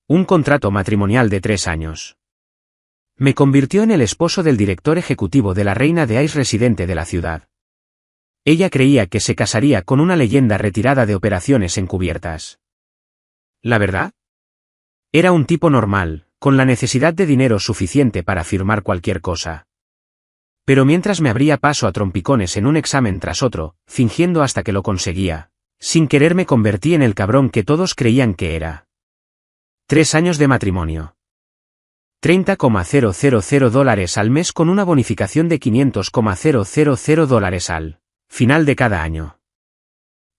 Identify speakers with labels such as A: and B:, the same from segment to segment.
A: Un contrato matrimonial de 3 años. Me convirtió en el esposo del director ejecutivo de la reina de Ice residente de la ciudad. Ella creía que se casaría con una leyenda retirada de operaciones encubiertas. ¿La verdad? Era un tipo normal, con la necesidad de dinero suficiente para firmar cualquier cosa. Pero mientras me abría paso a trompicones en un examen tras otro, fingiendo hasta que lo conseguía, sin querer me convertí en el cabrón que todos creían que era. 3 años de matrimonio. $30,000 al mes con una bonificación de $500,000 al final de cada año.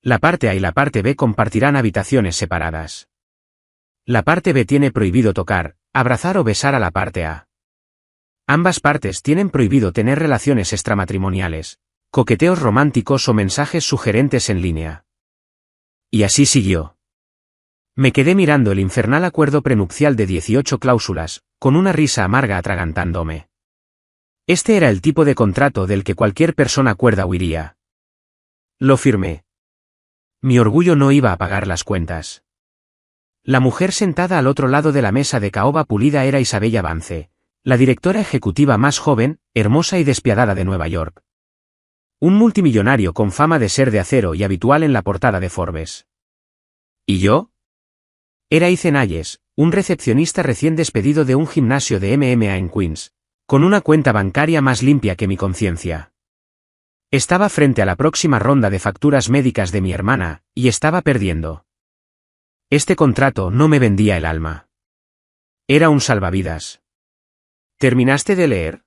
A: La parte A y la parte B compartirán habitaciones separadas. La parte B tiene prohibido tocar, abrazar o besar a la parte A. Ambas partes tienen prohibido tener relaciones extramatrimoniales, coqueteos románticos o mensajes sugerentes en línea. Y así siguió. Me quedé mirando el infernal acuerdo prenupcial de 18 cláusulas, con una risa amarga atragantándome. Este era el tipo de contrato del que cualquier persona cuerda huiría. Lo firmé. Mi orgullo no iba a pagar las cuentas. La mujer sentada al otro lado de la mesa de caoba pulida era Isabella Vance, la directora ejecutiva más joven, hermosa y despiadada de Nueva York. Un multimillonario con fama de ser de acero y habitual en la portada de Forbes. ¿Y yo? Era Ethan Hayes, un recepcionista recién despedido de un gimnasio de MMA en Queens, con una cuenta bancaria más limpia que mi conciencia. Estaba frente a la próxima ronda de facturas médicas de mi hermana, y estaba perdiendo. Este contrato no me vendía el alma. Era un salvavidas. ¿Terminaste de leer?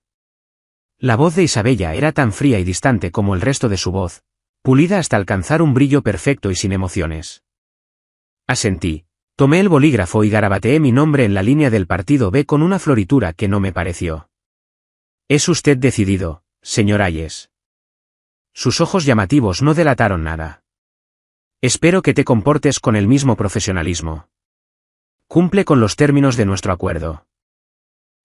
A: La voz de Isabella era tan fría y distante como el resto de su voz, pulida hasta alcanzar un brillo perfecto y sin emociones. Asentí. Tomé el bolígrafo y garabateé mi nombre en la línea del partido B con una floritura que no me pareció. Es usted decidido, señor Hayes. Sus ojos llamativos no delataron nada. Espero que te comportes con el mismo profesionalismo. Cumple con los términos de nuestro acuerdo.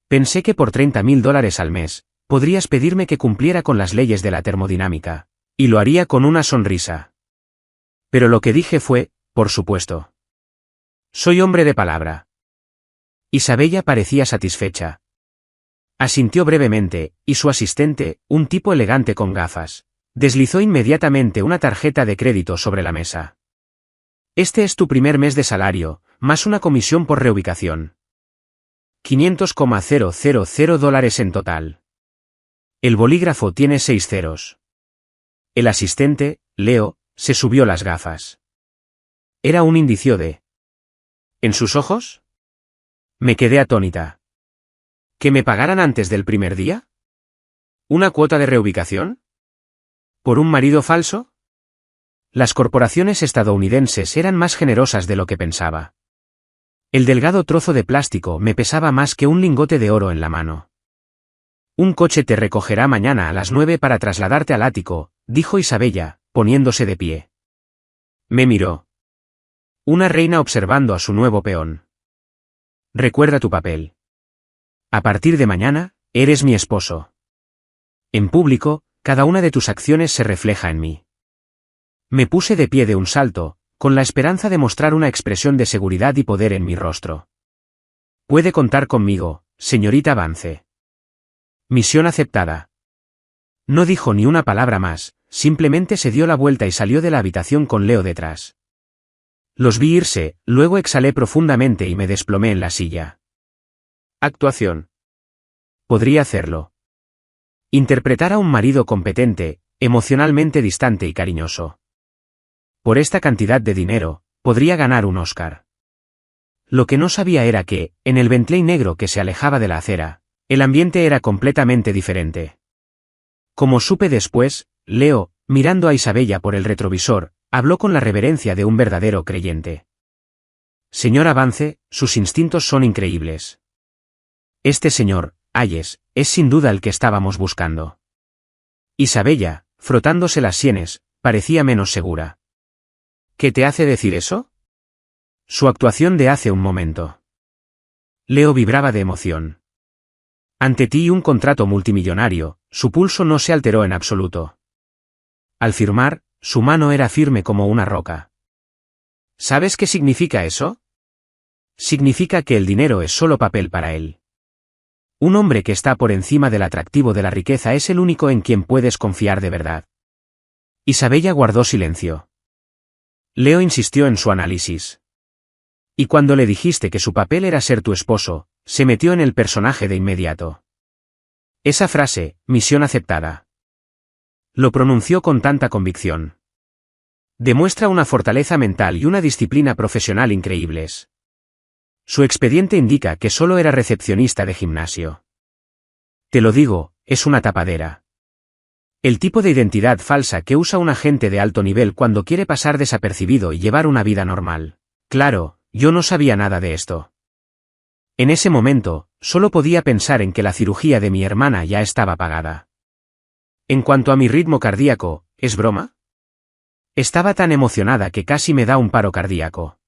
A: Pensé que por $30,000 al mes, podrías pedirme que cumpliera con las leyes de la termodinámica, y lo haría con una sonrisa. Pero lo que dije fue, por supuesto. Soy hombre de palabra. Isabella parecía satisfecha. Asintió brevemente, y su asistente, un tipo elegante con gafas, deslizó inmediatamente una tarjeta de crédito sobre la mesa. Este es tu primer mes de salario, más una comisión por reubicación. $500,000 en total. El bolígrafo tiene 6 ceros. El asistente, Leo, se subió las gafas. Era un indicio de... ¿En sus ojos? Me quedé atónita. ¿Que me pagaran antes del primer día? ¿Una cuota de reubicación? ¿Por un marido falso? Las corporaciones estadounidenses eran más generosas de lo que pensaba. El delgado trozo de plástico me pesaba más que un lingote de oro en la mano. Un coche te recogerá mañana a las 9 para trasladarte al ático, dijo Isabella, poniéndose de pie. Me miró. Una reina observando a su nuevo peón. Recuerda tu papel. A partir de mañana, eres mi esposo. En público, cada una de tus acciones se refleja en mí. Me puse de pie de un salto, con la esperanza de mostrar una expresión de seguridad y poder en mi rostro. Puede contar conmigo, señorita Vance. Misión aceptada. No dijo ni una palabra más, simplemente se dio la vuelta y salió de la habitación con Leo detrás. Los vi irse, luego exhalé profundamente y me desplomé en la silla. Actuación. Podría hacerlo. Interpretar a un marido competente, emocionalmente distante y cariñoso. Por esta cantidad de dinero, podría ganar un Oscar. Lo que no sabía era que, en el Bentley negro que se alejaba de la acera, el ambiente era completamente diferente. Como supe después, Leo, mirando a Isabella por el retrovisor, habló con la reverencia de un verdadero creyente. Señora Vance, sus instintos son increíbles. Este señor, Hayes, es sin duda el que estábamos buscando. Isabella, frotándose las sienes, parecía menos segura. ¿Qué te hace decir eso? Su actuación de hace un momento. Leo vibraba de emoción. Ante ti un contrato multimillonario, su pulso no se alteró en absoluto. Al firmar, su mano era firme como una roca. ¿Sabes qué significa eso? significa que el dinero es solo papel para él. Un hombre que está por encima del atractivo de la riqueza es el único en quien puedes confiar de verdad. Isabella guardó silencio. Leo insistió en su análisis. Y cuando le dijiste que su papel era ser tu esposo, se metió en el personaje de inmediato. Esa frase, misión aceptada. Lo pronunció con tanta convicción. Demuestra una fortaleza mental y una disciplina profesional increíbles. Su expediente indica que solo era recepcionista de gimnasio. Te lo digo, es una tapadera. El tipo de identidad falsa que usa un agente de alto nivel cuando quiere pasar desapercibido y llevar una vida normal. Claro, yo no sabía nada de esto. En ese momento, solo podía pensar en que la cirugía de mi hermana ya estaba pagada. En cuanto a mi ritmo cardíaco, ¿es broma? Estaba tan emocionada que casi me da un paro cardíaco.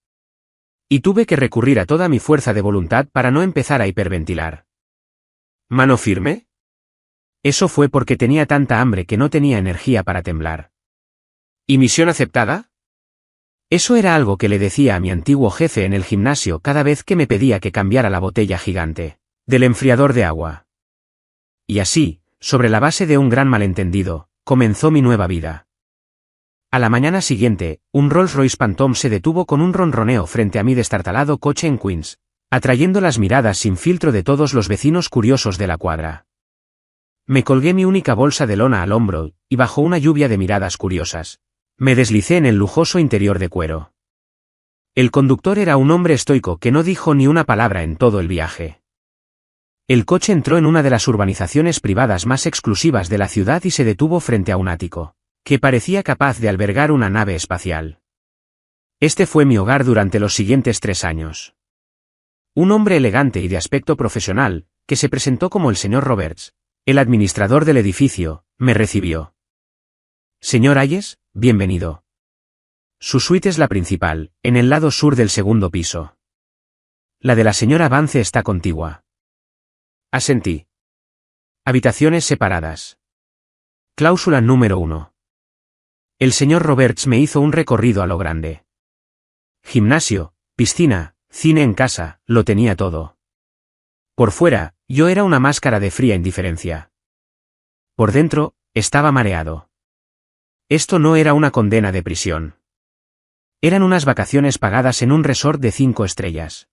A: Y tuve que recurrir a toda mi fuerza de voluntad para no empezar a hiperventilar. ¿Mano firme? Eso fue porque tenía tanta hambre que no tenía energía para temblar. ¿Y misión aceptada? Eso era algo que le decía a mi antiguo jefe en el gimnasio cada vez que me pedía que cambiara la botella gigante del enfriador de agua. Y así, sobre la base de un gran malentendido, comenzó mi nueva vida. A la mañana siguiente, un Rolls-Royce Phantom se detuvo con un ronroneo frente a mi destartalado coche en Queens, atrayendo las miradas sin filtro de todos los vecinos curiosos de la cuadra. Me colgué mi única bolsa de lona al hombro, y bajo una lluvia de miradas curiosas, me deslicé en el lujoso interior de cuero. El conductor era un hombre estoico que no dijo ni una palabra en todo el viaje. El coche entró en una de las urbanizaciones privadas más exclusivas de la ciudad y se detuvo frente a un ático, que parecía capaz de albergar una nave espacial. Este fue mi hogar durante los siguientes 3 años. Un hombre elegante y de aspecto profesional, que se presentó como el señor Roberts, el administrador del edificio, me recibió. Señor Hayes, bienvenido. Su suite es la principal, en el lado sur del segundo piso. La de la señora Vance está contigua. Asentí. Habitaciones separadas. Cláusula número 1. El señor Roberts me hizo un recorrido a lo grande. Gimnasio, piscina, cine en casa, lo tenía todo. Por fuera, yo era una máscara de fría indiferencia. Por dentro, estaba mareado. Esto no era una condena de prisión. Eran unas vacaciones pagadas en un resort de 5 estrellas.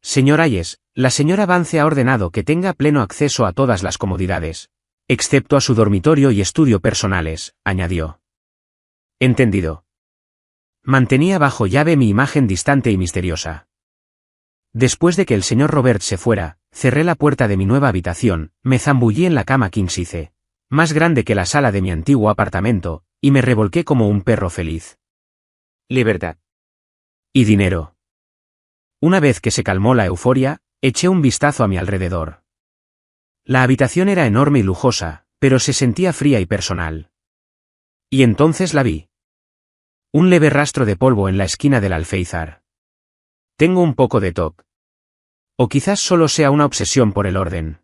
A: Señor Hayes, la señora Vance ha ordenado que tenga pleno acceso a todas las comodidades, excepto a su dormitorio y estudio personales, añadió. Entendido. Mantenía bajo llave mi imagen distante y misteriosa. Después de que el señor Robert se fuera, cerré la puerta de mi nueva habitación, me zambullí en la cama king size, más grande que la sala de mi antiguo apartamento, y me revolqué como un perro feliz. Libertad. Y dinero. Una vez que se calmó la euforia, eché un vistazo a mi alrededor. La habitación era enorme y lujosa, pero se sentía fría y personal. Y entonces la vi. Un leve rastro de polvo en la esquina del alféizar. Tengo un poco de TOC. O quizás solo sea una obsesión por el orden.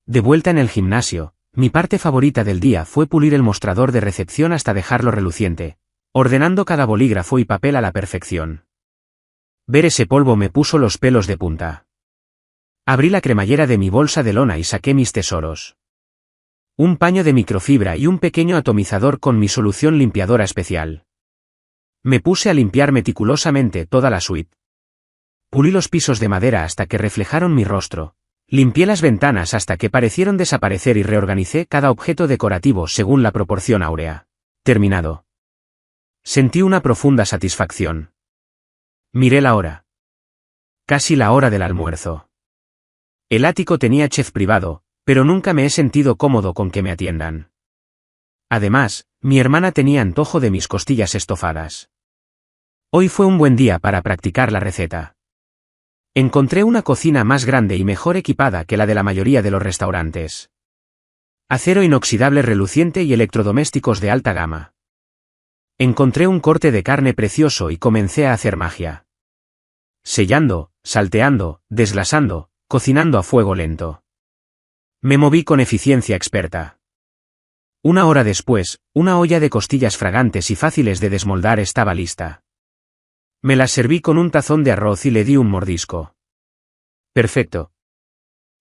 A: De vuelta en el gimnasio, mi parte favorita del día fue pulir el mostrador de recepción hasta dejarlo reluciente, ordenando cada bolígrafo y papel a la perfección. Ver ese polvo me puso los pelos de punta. Abrí la cremallera de mi bolsa de lona y saqué mis tesoros. Un paño de microfibra y un pequeño atomizador con mi solución limpiadora especial. Me puse a limpiar meticulosamente toda la suite. Pulí los pisos de madera hasta que reflejaron mi rostro. Limpié las ventanas hasta que parecieron desaparecer y reorganicé cada objeto decorativo según la proporción áurea. Terminado. Sentí una profunda satisfacción. Miré la hora. Casi la hora del almuerzo. El ático tenía chef privado, pero nunca me he sentido cómodo con que me atiendan. Además, mi hermana tenía antojo de mis costillas estofadas. Hoy fue un buen día para practicar la receta. Encontré una cocina más grande y mejor equipada que la de la mayoría de los restaurantes. Acero inoxidable reluciente y electrodomésticos de alta gama. Encontré un corte de carne precioso y comencé a hacer magia. Sellando, salteando, desglasando, cocinando a fuego lento. Me moví con eficiencia experta. 1 hora después, una olla de costillas fragantes y fáciles de desmoldar estaba lista. Me las serví con un tazón de arroz y le di un mordisco. Perfecto.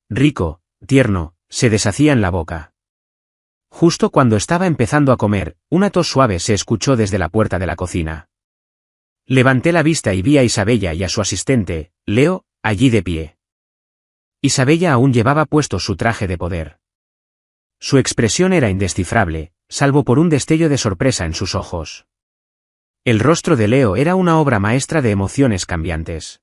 A: Rico, tierno, se deshacía en la boca. Justo cuando estaba empezando a comer, una tos suave se escuchó desde la puerta de la cocina. Levanté la vista y vi a Isabella y a su asistente, Leo, allí de pie. Isabella aún llevaba puesto su traje de poder. Su expresión era indescifrable, salvo por un destello de sorpresa en sus ojos. El rostro de Leo era una obra maestra de emociones cambiantes.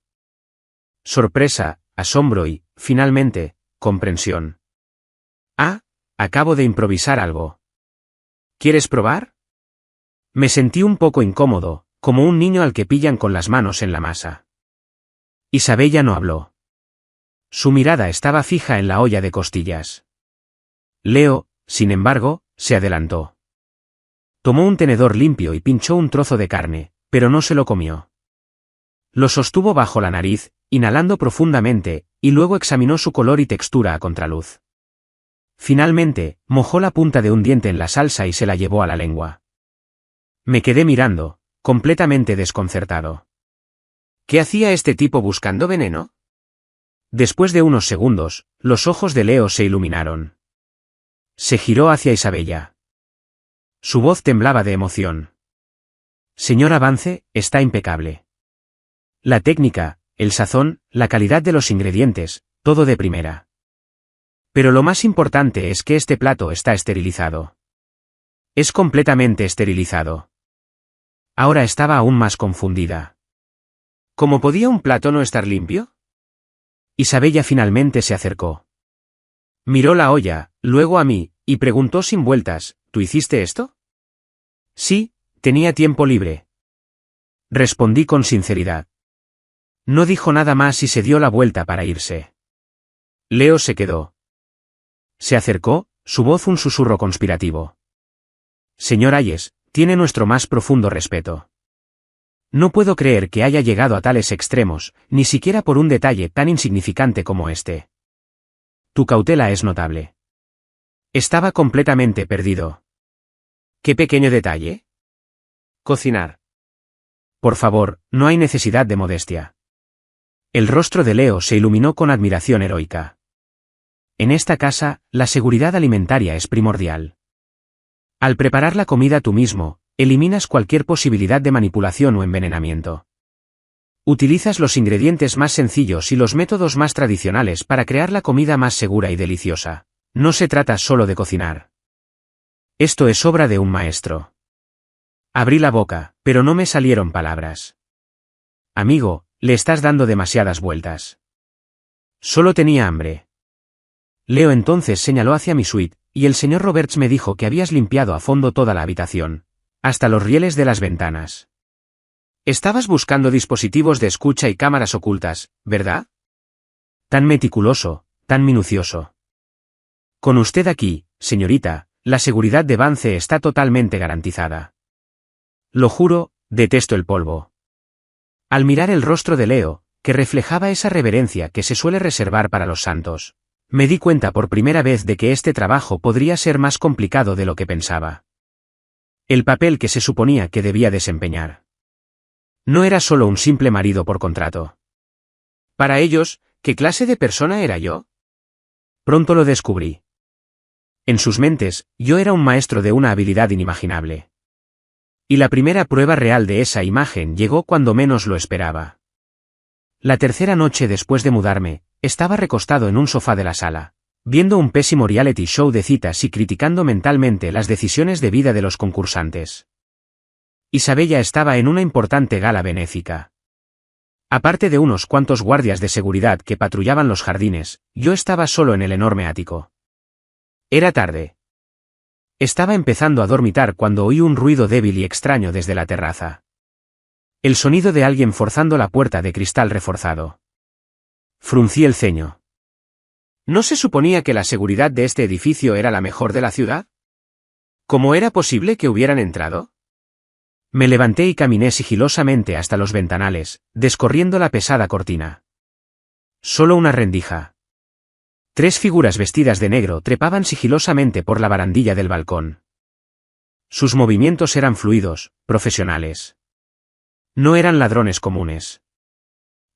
A: Sorpresa, asombro y, finalmente, comprensión. Ah, acabo de improvisar algo. ¿Quieres probar? Me sentí un poco incómodo, como un niño al que pillan con las manos en la masa. Isabella no habló. Su mirada estaba fija en la olla de costillas. Leo, sin embargo, se adelantó. Tomó un tenedor limpio y pinchó un trozo de carne, pero no se lo comió. Lo sostuvo bajo la nariz, inhalando profundamente, y luego examinó su color y textura a contraluz. Finalmente, mojó la punta de un diente en la salsa y se la llevó a la lengua. Me quedé mirando, completamente desconcertado. ¿Qué hacía este tipo buscando veneno? Después de unos segundos, los ojos de Leo se iluminaron. Se giró hacia Isabella. Su voz temblaba de emoción. Señor Vance, está impecable. La técnica, el sazón, la calidad de los ingredientes, todo de primera. Pero lo más importante es que este plato está esterilizado. Es completamente esterilizado. Ahora estaba aún más confundida. ¿Cómo podía un plato no estar limpio? Isabella finalmente se acercó. Miró la olla, luego a mí, y preguntó sin vueltas, ¿tú hiciste esto? Sí, tenía tiempo libre. Respondí con sinceridad. No dijo nada más y se dio la vuelta para irse. Leo se quedó. Se acercó, su voz un susurro conspirativo. Señor Hayes, tiene nuestro más profundo respeto. No puedo creer que haya llegado a tales extremos, ni siquiera por un detalle tan insignificante como este. Tu cautela es notable. Estaba completamente perdido. ¿Qué pequeño detalle? Cocinar. Por favor, no hay necesidad de modestia. El rostro de Leo se iluminó con admiración heroica. En esta casa, la seguridad alimentaria es primordial. Al preparar la comida tú mismo, eliminas cualquier posibilidad de manipulación o envenenamiento. Utilizas los ingredientes más sencillos y los métodos más tradicionales para crear la comida más segura y deliciosa. No se trata solo de cocinar. Esto es obra de un maestro. Abrí la boca, pero no me salieron palabras. Amigo, le estás dando demasiadas vueltas. Solo tenía hambre. Leo entonces señaló hacia mi suite, y el señor Roberts me dijo que habías limpiado a fondo toda la habitación, hasta los rieles de las ventanas. Estabas buscando dispositivos de escucha y cámaras ocultas, ¿verdad? Tan meticuloso, tan minucioso. Con usted aquí, señorita, la seguridad de Vance está totalmente garantizada. Lo juro, detesto el polvo. Al mirar el rostro de Leo, que reflejaba esa reverencia que se suele reservar para los santos, me di cuenta por primera vez de que este trabajo podría ser más complicado de lo que pensaba. El papel que se suponía que debía desempeñar. No era solo un simple marido por contrato. Para ellos, ¿qué clase de persona era yo? Pronto lo descubrí. En sus mentes, yo era un maestro de una habilidad inimaginable. Y la primera prueba real de esa imagen llegó cuando menos lo esperaba. La tercera noche después de mudarme, estaba recostado en un sofá de la sala, viendo un pésimo reality show de citas y criticando mentalmente las decisiones de vida de los concursantes. Isabella estaba en una importante gala benéfica. Aparte de unos cuantos guardias de seguridad que patrullaban los jardines, yo estaba solo en el enorme ático. Era tarde. Estaba empezando a dormitar cuando oí un ruido débil y extraño desde la terraza. El sonido de alguien forzando la puerta de cristal reforzado. Fruncí el ceño. ¿No se suponía que la seguridad de este edificio era la mejor de la ciudad? ¿Cómo era posible que hubieran entrado? Me levanté y caminé sigilosamente hasta los ventanales, descorriendo la pesada cortina. Solo una rendija. 3 figuras vestidas de negro trepaban sigilosamente por la barandilla del balcón. Sus movimientos eran fluidos, profesionales. No eran ladrones comunes.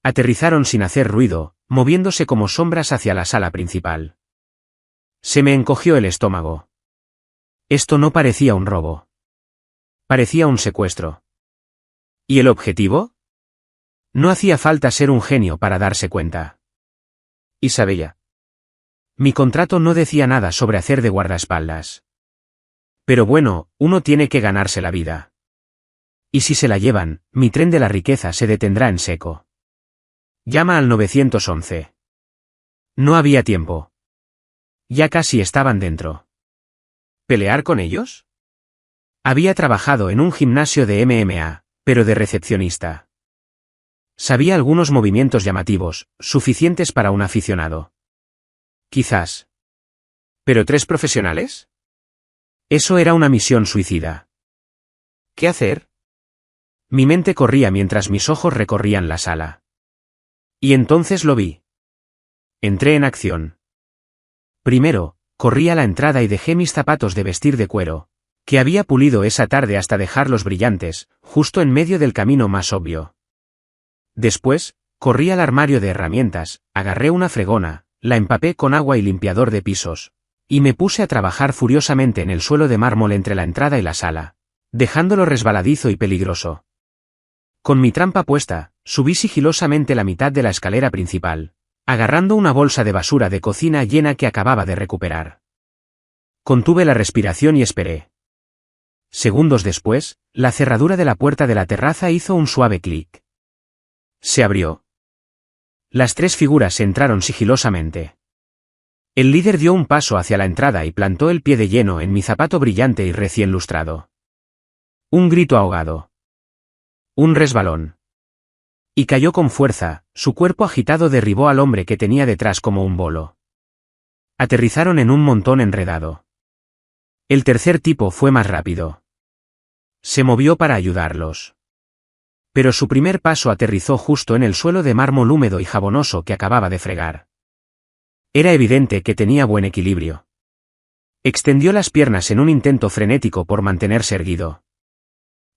A: Aterrizaron sin hacer ruido, moviéndose como sombras hacia la sala principal. Se me encogió el estómago. Esto no parecía un robo. Parecía un secuestro. ¿Y el objetivo? No hacía falta ser un genio para darse cuenta. Isabella. Mi contrato no decía nada sobre hacer de guardaespaldas. Pero bueno, uno tiene que ganarse la vida. Y si se la llevan, mi tren de la riqueza se detendrá en seco. Llama al 911. No había tiempo. Ya casi estaban dentro. ¿Pelear con ellos? Había trabajado en un gimnasio de MMA, pero de recepcionista. Sabía algunos movimientos llamativos, suficientes para un aficionado. Quizás. ¿Pero 3 profesionales? Eso era una misión suicida. ¿Qué hacer? Mi mente corría mientras mis ojos recorrían la sala. Y entonces lo vi. Entré en acción. Primero, corrí a la entrada y dejé mis zapatos de vestir de cuero, que había pulido esa tarde hasta dejarlos brillantes, justo en medio del camino más obvio. Después, corrí al armario de herramientas, agarré una fregona, la empapé con agua y limpiador de pisos, y me puse a trabajar furiosamente en el suelo de mármol entre la entrada y la sala, dejándolo resbaladizo y peligroso. Con mi trampa puesta, subí sigilosamente la mitad de la escalera principal, agarrando una bolsa de basura de cocina llena que acababa de recuperar. Contuve la respiración y esperé. Segundos después, la cerradura de la puerta de la terraza hizo un suave clic. Se abrió. Las 3 figuras entraron sigilosamente. El líder dio un paso hacia la entrada y plantó el pie de lleno en mi zapato brillante y recién lustrado. Un grito ahogado. Un resbalón. Y cayó con fuerza, su cuerpo agitado derribó al hombre que tenía detrás como un bolo. Aterrizaron en un montón enredado. El tercer tipo fue más rápido. Se movió para ayudarlos. Pero su primer paso aterrizó justo en el suelo de mármol húmedo y jabonoso que acababa de fregar. Era evidente que tenía buen equilibrio. Extendió las piernas en un intento frenético por mantenerse erguido.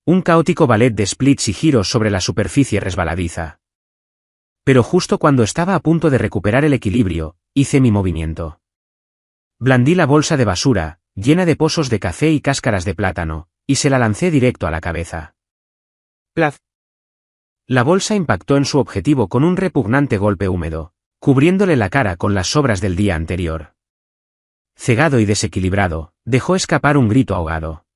A: Un caótico ballet de splits y giros sobre la superficie resbaladiza. Pero justo cuando estaba a punto de recuperar el equilibrio, hice mi movimiento. Blandí la bolsa de basura, llena de pozos de café y cáscaras de plátano, y se la lancé directo a la cabeza. ¡Plaf! La bolsa impactó en su objetivo con un repugnante golpe húmedo, cubriéndole la cara con las sobras del día anterior. Cegado y desequilibrado, dejó escapar un grito ahogado.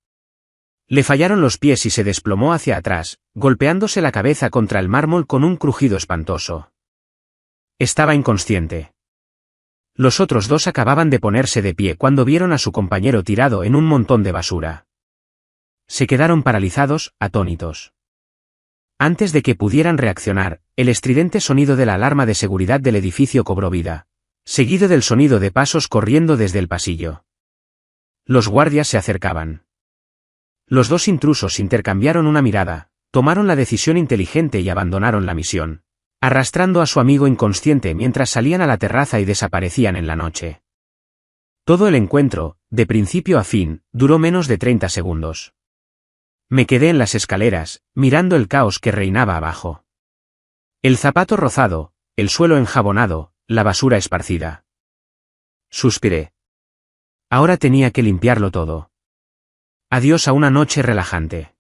A: Le fallaron los pies y se desplomó hacia atrás, golpeándose la cabeza contra el mármol con un crujido espantoso. Estaba inconsciente. Los otros 2 acababan de ponerse de pie cuando vieron a su compañero tirado en un montón de basura. Se quedaron paralizados, atónitos. Antes de que pudieran reaccionar, el estridente sonido de la alarma de seguridad del edificio cobró vida, seguido del sonido de pasos corriendo desde el pasillo. Los guardias se acercaban. Los 2 intrusos intercambiaron una mirada, tomaron la decisión inteligente y abandonaron la misión, arrastrando a su amigo inconsciente mientras salían a la terraza y desaparecían en la noche. Todo el encuentro, de principio a fin, duró menos de 30 segundos. Me quedé en las escaleras, mirando el caos que reinaba abajo. El zapato rozado, el suelo enjabonado, la basura esparcida. Suspiré. Ahora tenía que limpiarlo todo. Adiós a una noche relajante.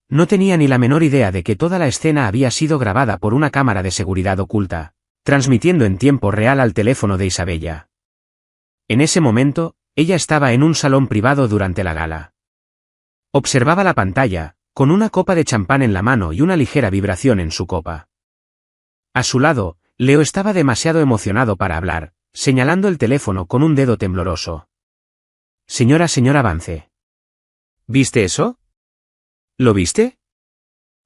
A: No tenía ni la menor idea de que toda la escena había sido grabada por una cámara de seguridad oculta, transmitiendo en tiempo real al teléfono de Isabella. En ese momento, ella estaba en un salón privado durante la gala. Observaba la pantalla, con una copa de champán en la mano y una ligera vibración en su copa. A su lado, Leo estaba demasiado emocionado para hablar, señalando el teléfono con un dedo tembloroso. Señora Vance. ¿Viste eso? ¿Lo viste?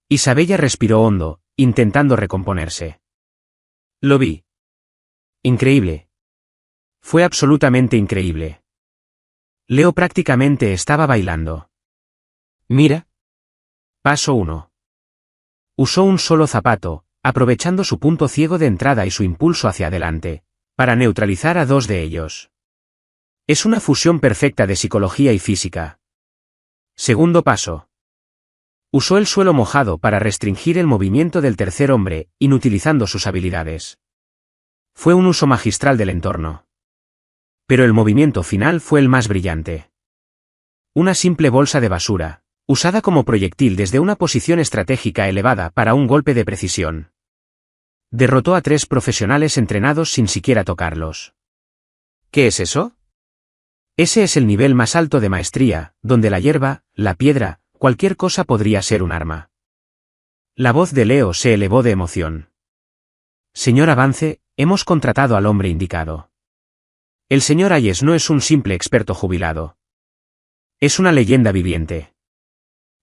A: Isabella respiró hondo, intentando recomponerse. Lo vi. Increíble. Fue absolutamente increíble. Leo prácticamente estaba bailando. Mira. Paso 1. Usó un solo zapato, aprovechando su punto ciego de entrada y su impulso hacia adelante, para neutralizar a 2 de ellos. Es una fusión perfecta de psicología y física. Segundo paso. Usó el suelo mojado para restringir el movimiento del tercer hombre, inutilizando sus habilidades. Fue un uso magistral del entorno. Pero el movimiento final fue el más brillante. Una simple bolsa de basura, usada como proyectil desde una posición estratégica elevada para un golpe de precisión. Derrotó a 3 profesionales entrenados sin siquiera tocarlos. ¿Qué es eso? Ese es el nivel más alto de maestría, donde la hierba, la piedra, cualquier cosa podría ser un arma. La voz de Leo se elevó de emoción. Señor Avance, hemos contratado al hombre indicado. El señor Ayes no es un simple experto jubilado. Es una leyenda viviente.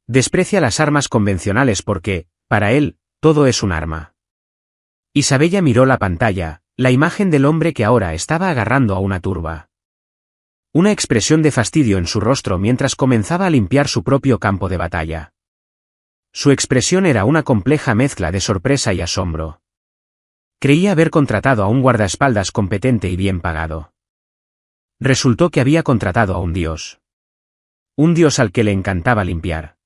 A: Desprecia las armas convencionales porque, para él, todo es un arma. Isabella miró la pantalla, la imagen del hombre que ahora estaba agarrando a una turba. Una expresión de fastidio en su rostro mientras comenzaba a limpiar su propio campo de batalla. Su expresión era una compleja mezcla de sorpresa y asombro. Creía haber contratado a un guardaespaldas competente y bien pagado. Resultó que había contratado a un dios. Un dios al que le encantaba limpiar.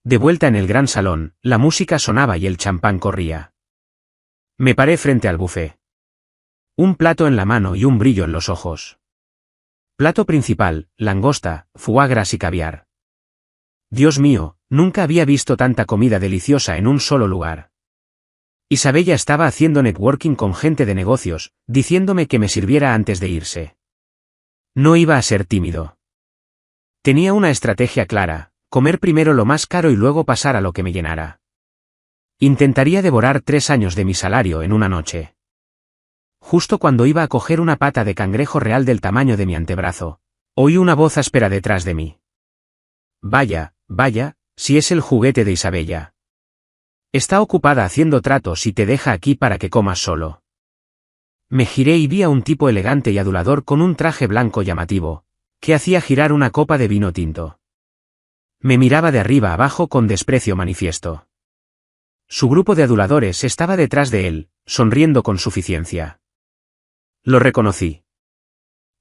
A: De vuelta en el gran salón, la música sonaba y el champán corría. Me paré frente al buffet. Un plato en la mano y un brillo en los ojos. Plato principal, langosta, foie gras y caviar. Dios mío, nunca había visto tanta comida deliciosa en un solo lugar. Isabella estaba haciendo networking con gente de negocios, diciéndome que me sirviera antes de irse. No iba a ser tímido. Tenía una estrategia clara, comer primero lo más caro y luego pasar a lo que me llenara. Intentaría devorar 3 años de mi salario en una noche. Justo cuando iba a coger una pata de cangrejo real del tamaño de mi antebrazo, oí una voz áspera detrás de mí. Vaya, vaya, si es el juguete de Isabella. Está ocupada haciendo tratos y te deja aquí para que comas solo. Me giré y vi a un tipo elegante y adulador con un traje blanco llamativo, que hacía girar una copa de vino tinto. Me miraba de arriba abajo con desprecio manifiesto. Su grupo de aduladores estaba detrás de él, sonriendo con suficiencia. Lo reconocí.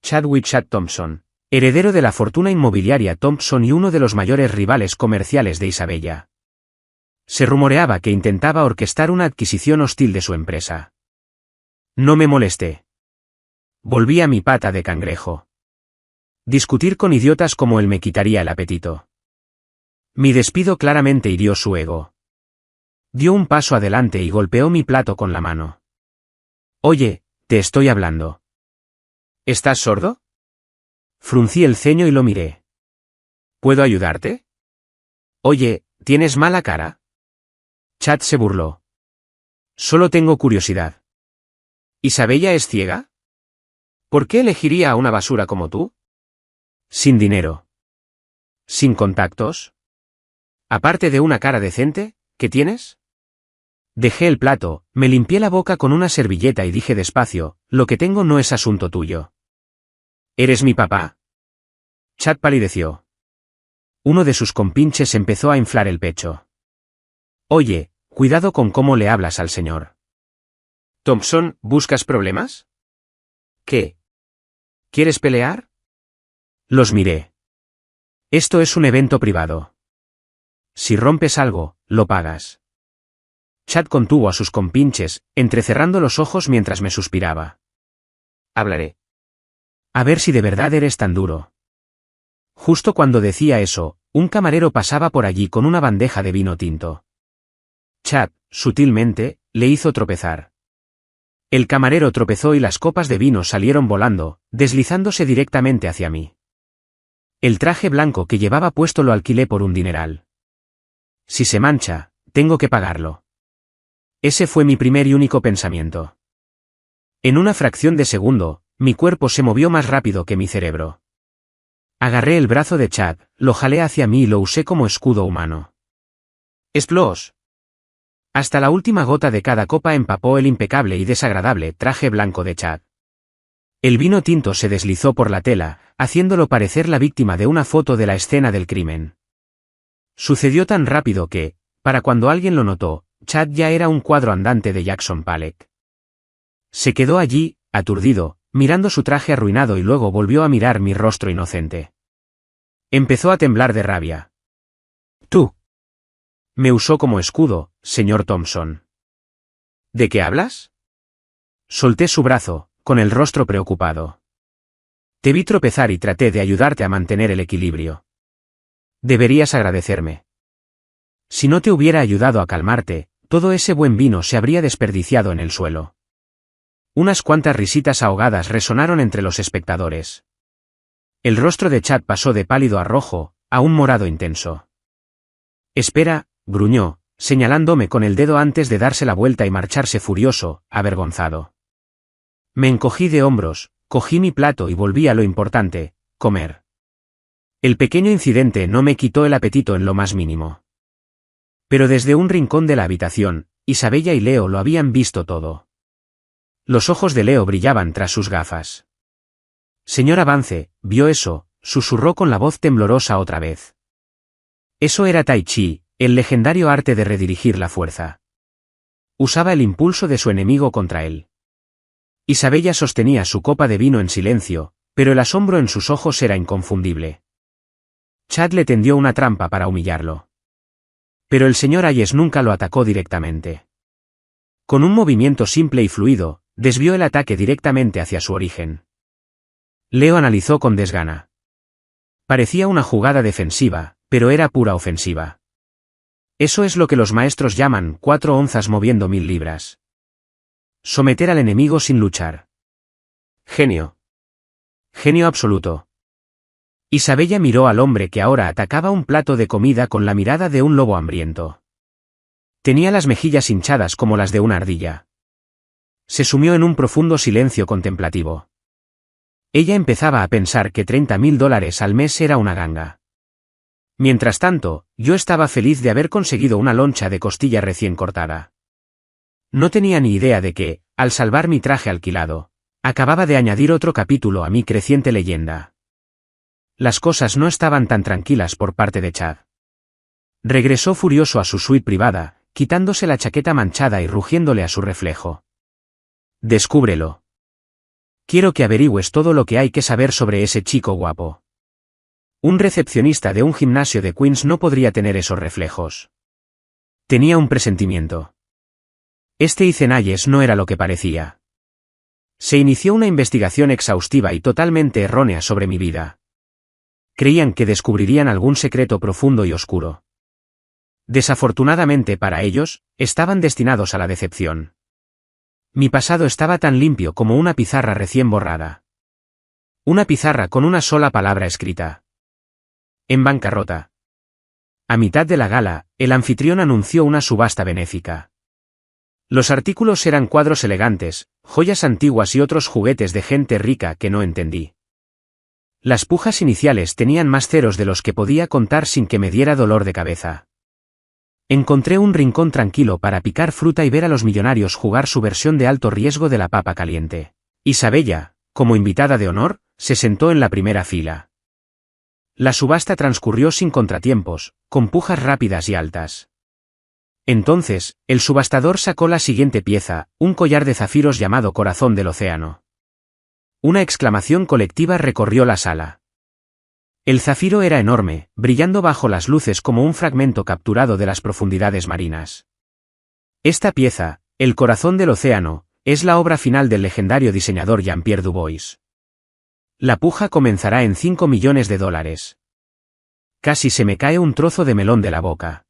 A: Chadwick Chad Thompson, heredero de la fortuna inmobiliaria Thompson y uno de los mayores rivales comerciales de Isabella. Se rumoreaba que intentaba orquestar una adquisición hostil de su empresa. No me molesté. Volví a mi pata de cangrejo. Discutir con idiotas como él me quitaría el apetito. Mi despido claramente hirió su ego. Dio un paso adelante y golpeó mi plato con la mano. Oye, te estoy hablando. ¿Estás sordo? Fruncí el ceño y lo miré. ¿Puedo ayudarte? Oye, ¿tienes mala cara? Chad se burló. Solo tengo curiosidad. ¿Isabella es ciega? ¿Por qué elegiría a una basura como tú? Sin dinero. ¿Sin contactos? Aparte de una cara decente, ¿qué tienes? Dejé el plato, me limpié la boca con una servilleta y dije despacio, lo que tengo no es asunto tuyo. ¿Eres mi papá? Chad palideció. Uno de sus compinches empezó a inflar el pecho. Oye, cuidado con cómo le hablas al señor. Thompson, ¿buscas problemas? ¿Qué? ¿Quieres pelear? Los miré. Esto es un evento privado. Si rompes algo, lo pagas. Chad contuvo a sus compinches, entrecerrando los ojos mientras me suspiraba. Hablaré. A ver si de verdad eres tan duro. Justo cuando decía eso, un camarero pasaba por allí con una bandeja de vino tinto. Chad, sutilmente, le hizo tropezar. El camarero tropezó y las copas de vino salieron volando, deslizándose directamente hacia mí. El traje blanco que llevaba puesto lo alquilé por un dineral. Si se mancha, tengo que pagarlo. Ese fue mi primer y único pensamiento. En una fracción de segundo, mi cuerpo se movió más rápido que mi cerebro. Agarré el brazo de Chad, lo jalé hacia mí y lo usé como escudo humano. ¡Explos! Hasta la última gota de cada copa empapó el impecable y desagradable traje blanco de Chad. El vino tinto se deslizó por la tela, haciéndolo parecer la víctima de una foto de la escena del crimen. Sucedió tan rápido que, para cuando alguien lo notó, Chad ya era un cuadro andante de Jackson Pollock. Se quedó allí, aturdido, mirando su traje arruinado y luego volvió a mirar mi rostro inocente. Empezó a temblar de rabia. Tú. Me usó como escudo, señor Thompson. ¿De qué hablas? Solté su brazo, con el rostro preocupado. Te vi tropezar y traté de ayudarte a mantener el equilibrio. Deberías agradecerme. Si no te hubiera ayudado a calmarte, todo ese buen vino se habría desperdiciado en el suelo. Unas cuantas risitas ahogadas resonaron entre los espectadores. El rostro de Chad pasó de pálido a rojo, a un morado intenso. Espera, gruñó, señalándome con el dedo antes de darse la vuelta y marcharse furioso, avergonzado. Me encogí de hombros, cogí mi plato y volví a lo importante, comer. El pequeño incidente no me quitó el apetito en lo más mínimo. Pero desde un rincón de la habitación, Isabella y Leo lo habían visto todo. Los ojos de Leo brillaban tras sus gafas. Señor Vance, ¿vio eso?, susurró con la voz temblorosa otra vez. Eso era Tai Chi, el legendario arte de redirigir la fuerza. Usaba el impulso de su enemigo contra él. Isabella sostenía su copa de vino en silencio, pero el asombro en sus ojos era inconfundible. Chad le tendió una trampa para humillarlo. Pero el señor Hayes nunca lo atacó directamente. Con un movimiento simple y fluido, desvió el ataque directamente hacia su origen. Leo analizó con desgana. Parecía una jugada defensiva, pero era pura ofensiva. Eso es lo que los maestros llaman 4 onzas moviendo 1000 libras. Someter al enemigo sin luchar. Genio. Genio absoluto. Isabella miró al hombre que ahora atacaba un plato de comida con la mirada de un lobo hambriento. Tenía las mejillas hinchadas como las de una ardilla. Se sumió en un profundo silencio contemplativo. Ella empezaba a pensar que $30.000 al mes era una ganga. Mientras tanto, yo estaba feliz de haber conseguido una loncha de costilla recién cortada. No tenía ni idea de que, al salvar mi traje alquilado, acababa de añadir otro capítulo a mi creciente leyenda. Las cosas no estaban tan tranquilas por parte de Chad. Regresó furioso a su suite privada, quitándose la chaqueta manchada y rugiéndole a su reflejo. Descúbrelo. Quiero que averigües todo lo que hay que saber sobre ese chico guapo. Un recepcionista de un gimnasio de Queens no podría tener esos reflejos. Tenía un presentimiento. Este Ethan Hayes no era lo que parecía. Se inició una investigación exhaustiva y totalmente errónea sobre mi vida. Creían que descubrirían algún secreto profundo y oscuro. Desafortunadamente para ellos, estaban destinados a la decepción. Mi pasado estaba tan limpio como una pizarra recién borrada. Una pizarra con una sola palabra escrita. En bancarrota. A mitad de la gala, el anfitrión anunció una subasta benéfica. Los artículos eran cuadros elegantes, joyas antiguas y otros juguetes de gente rica que no entendí. Las pujas iniciales tenían más ceros de los que podía contar sin que me diera dolor de cabeza. Encontré un rincón tranquilo para picar fruta y ver a los millonarios jugar su versión de alto riesgo de la papa caliente. Isabella, como invitada de honor, se sentó en la primera fila. La subasta transcurrió sin contratiempos, con pujas rápidas y altas. Entonces, el subastador sacó la siguiente pieza, un collar de zafiros llamado Corazón del Océano. Una exclamación colectiva recorrió la sala. El zafiro era enorme, brillando bajo las luces como un fragmento capturado de las profundidades marinas. Esta pieza, el Corazón del Océano, es la obra final del legendario diseñador Jean-Pierre Dubois. La puja comenzará en $5 millones. Casi se me cae un trozo de melón de la boca.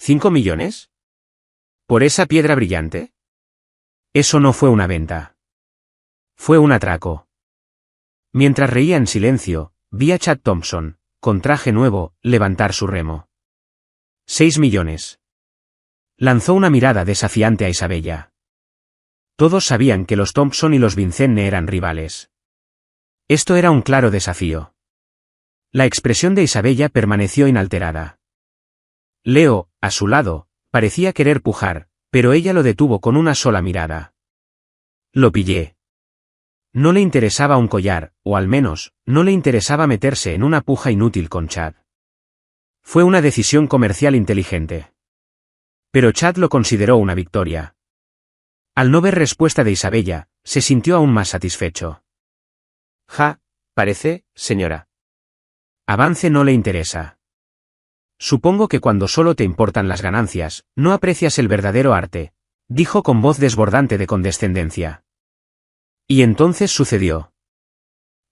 A: ¿5 millones? ¿Por esa piedra brillante? Eso no fue una venta. Fue un atraco. Mientras reía en silencio, vi a Chad Thompson, con traje nuevo, levantar su remo. 6 millones. Lanzó una mirada desafiante a Isabella. Todos sabían que los Thompson y los Vincenne eran rivales. Esto era un claro desafío. La expresión de Isabella permaneció inalterada. Leo, a su lado, parecía querer pujar, pero ella lo detuvo con una sola mirada. Lo pillé. No le interesaba un collar, o al menos, no le interesaba meterse en una puja inútil con Chad. Fue una decisión comercial inteligente. Pero Chad lo consideró una victoria. Al no ver respuesta de Isabella, se sintió aún más satisfecho. Parece, señora. Avance no le interesa. Supongo que cuando solo te importan las ganancias, no aprecias el verdadero arte, dijo con voz desbordante de condescendencia. Y entonces sucedió.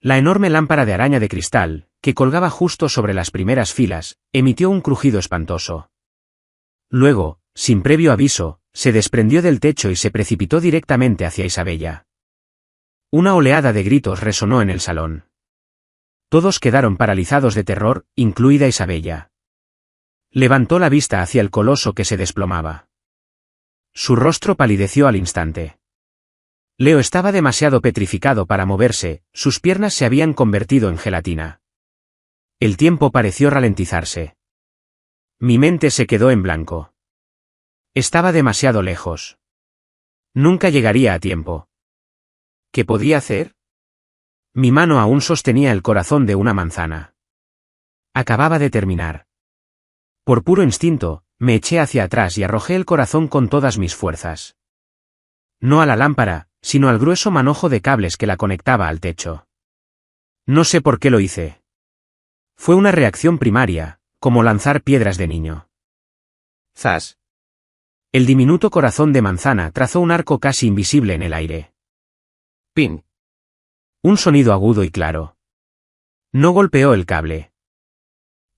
A: La enorme lámpara de araña de cristal, que colgaba justo sobre las primeras filas, emitió un crujido espantoso. Luego, sin previo aviso, se desprendió del techo y se precipitó directamente hacia Isabella. Una oleada de gritos resonó en el salón. Todos quedaron paralizados de terror, incluida Isabella. Levantó la vista hacia el coloso que se desplomaba. Su rostro palideció al instante. Leo estaba demasiado petrificado para moverse, sus piernas se habían convertido en gelatina. El tiempo pareció ralentizarse. Mi mente se quedó en blanco. Estaba demasiado lejos. Nunca llegaría a tiempo. ¿Qué podía hacer? Mi mano aún sostenía el corazón de una manzana. Acababa de terminar. Por puro instinto, me eché hacia atrás y arrojé el corazón con todas mis fuerzas. No a la lámpara, sino al grueso manojo de cables que la conectaba al techo. No sé por qué lo hice. Fue una reacción primaria, como lanzar piedras de niño. ¡Zas! El diminuto corazón de manzana trazó un arco casi invisible en el aire. ¡Pin! Un sonido agudo y claro. No golpeó el cable.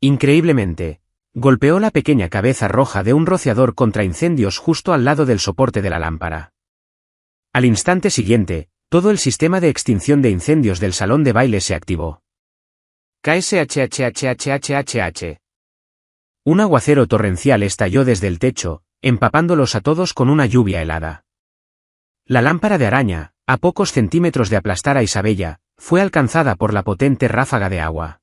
A: Increíblemente, golpeó la pequeña cabeza roja de un rociador contra incendios justo al lado del soporte de la lámpara. Al instante siguiente, todo el sistema de extinción de incendios del salón de baile se activó. KSHHHHHH. Un aguacero torrencial estalló desde el techo, empapándolos a todos con una lluvia helada. La lámpara de araña, a pocos centímetros de aplastar a Isabella, fue alcanzada por la potente ráfaga de agua.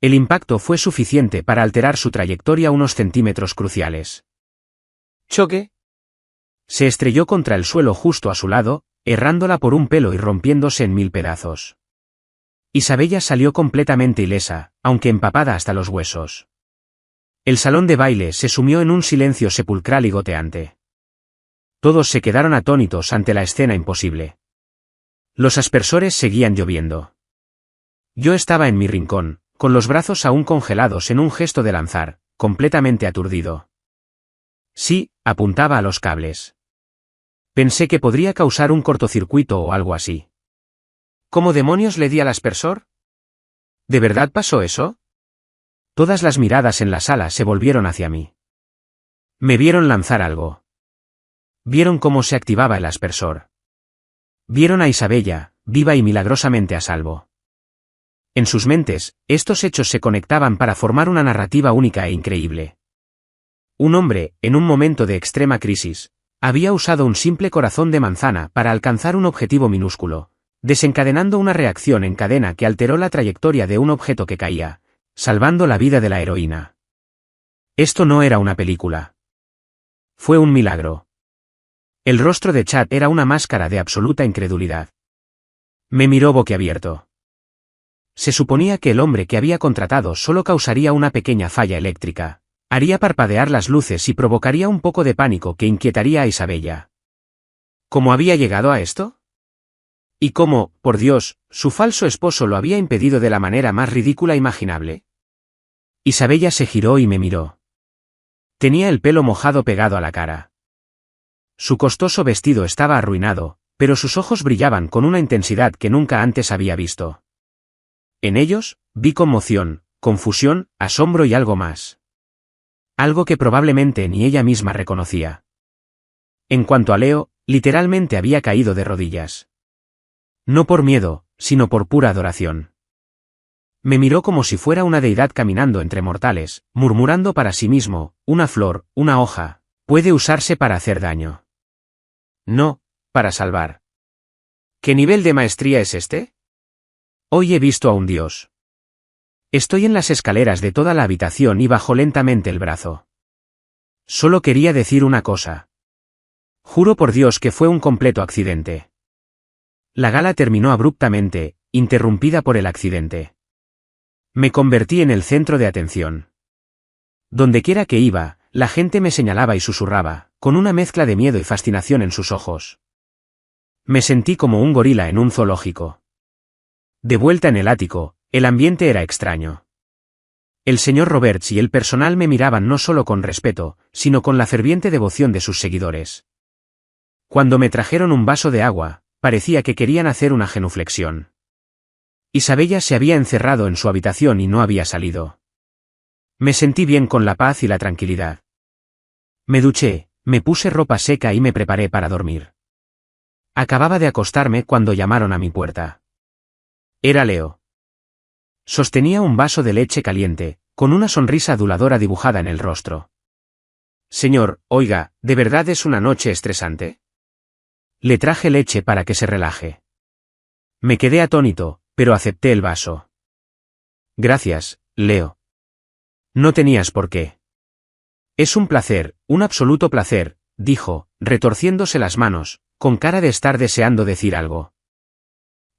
A: El impacto fue suficiente para alterar su trayectoria unos centímetros cruciales. ¿Choque? Se estrelló contra el suelo justo a su lado, errándola por un pelo y rompiéndose en 1000 pedazos. Isabella salió completamente ilesa, aunque empapada hasta los huesos. El salón de baile se sumió en un silencio sepulcral y goteante. Todos se quedaron atónitos ante la escena imposible. Los aspersores seguían lloviendo. Yo estaba en mi rincón, con los brazos aún congelados en un gesto de lanzar, completamente aturdido. Sí, apuntaba a los cables. Pensé que podría causar un cortocircuito o algo así. ¿Cómo demonios le di al aspersor? ¿De verdad pasó eso? Todas las miradas en la sala se volvieron hacia mí. Me vieron lanzar algo. Vieron cómo se activaba el aspersor. Vieron a Isabella, viva y milagrosamente a salvo. En sus mentes, estos hechos se conectaban para formar una narrativa única e increíble. Un hombre, en un momento de extrema crisis, había usado un simple corazón de manzana para alcanzar un objetivo minúsculo, desencadenando una reacción en cadena que alteró la trayectoria de un objeto que caía, salvando la vida de la heroína. Esto no era una película. Fue un milagro. El rostro de Chad era una máscara de absoluta incredulidad. Me miró boquiabierto. Se suponía que el hombre que había contratado solo causaría una pequeña falla eléctrica, haría parpadear las luces y provocaría un poco de pánico que inquietaría a Isabella. ¿Cómo había llegado a esto? Y cómo, por Dios, su falso esposo lo había impedido de la manera más ridícula imaginable. Isabella se giró y me miró. Tenía el pelo mojado pegado a la cara. Su costoso vestido estaba arruinado, pero sus ojos brillaban con una intensidad que nunca antes había visto. En ellos, vi conmoción, confusión, asombro y algo más. Algo que probablemente ni ella misma reconocía. En cuanto a Leo, literalmente había caído de rodillas. No por miedo, sino por pura adoración. Me miró como si fuera una deidad caminando entre mortales, murmurando para sí mismo, una flor, una hoja, puede usarse para hacer daño. No, para salvar. ¿Qué nivel de maestría es este? Hoy he visto a un dios. Estoy en las escaleras de toda la habitación y bajo lentamente el brazo. Solo quería decir una cosa. Juro por Dios que fue un completo accidente. La gala terminó abruptamente, interrumpida por el accidente. Me convertí en el centro de atención. Dondequiera que iba, la gente me señalaba y susurraba, con una mezcla de miedo y fascinación en sus ojos. Me sentí como un gorila en un zoológico. De vuelta en el ático, el ambiente era extraño. El señor Roberts y el personal me miraban no solo con respeto, sino con la ferviente devoción de sus seguidores. Cuando me trajeron un vaso de agua, parecía que querían hacer una genuflexión. Isabella se había encerrado en su habitación y no había salido. Me sentí bien con la paz y la tranquilidad. Me duché, me puse ropa seca y me preparé para dormir. Acababa de acostarme cuando llamaron a mi puerta. Era Leo. Sostenía un vaso de leche caliente, con una sonrisa aduladora dibujada en el rostro. Señor, oiga, ¿de verdad es una noche estresante? Le traje leche para que se relaje. Me quedé atónito, pero acepté el vaso. Gracias, Leo. No tenías por qué. Es un placer, un absoluto placer, dijo, retorciéndose las manos, con cara de estar deseando decir algo.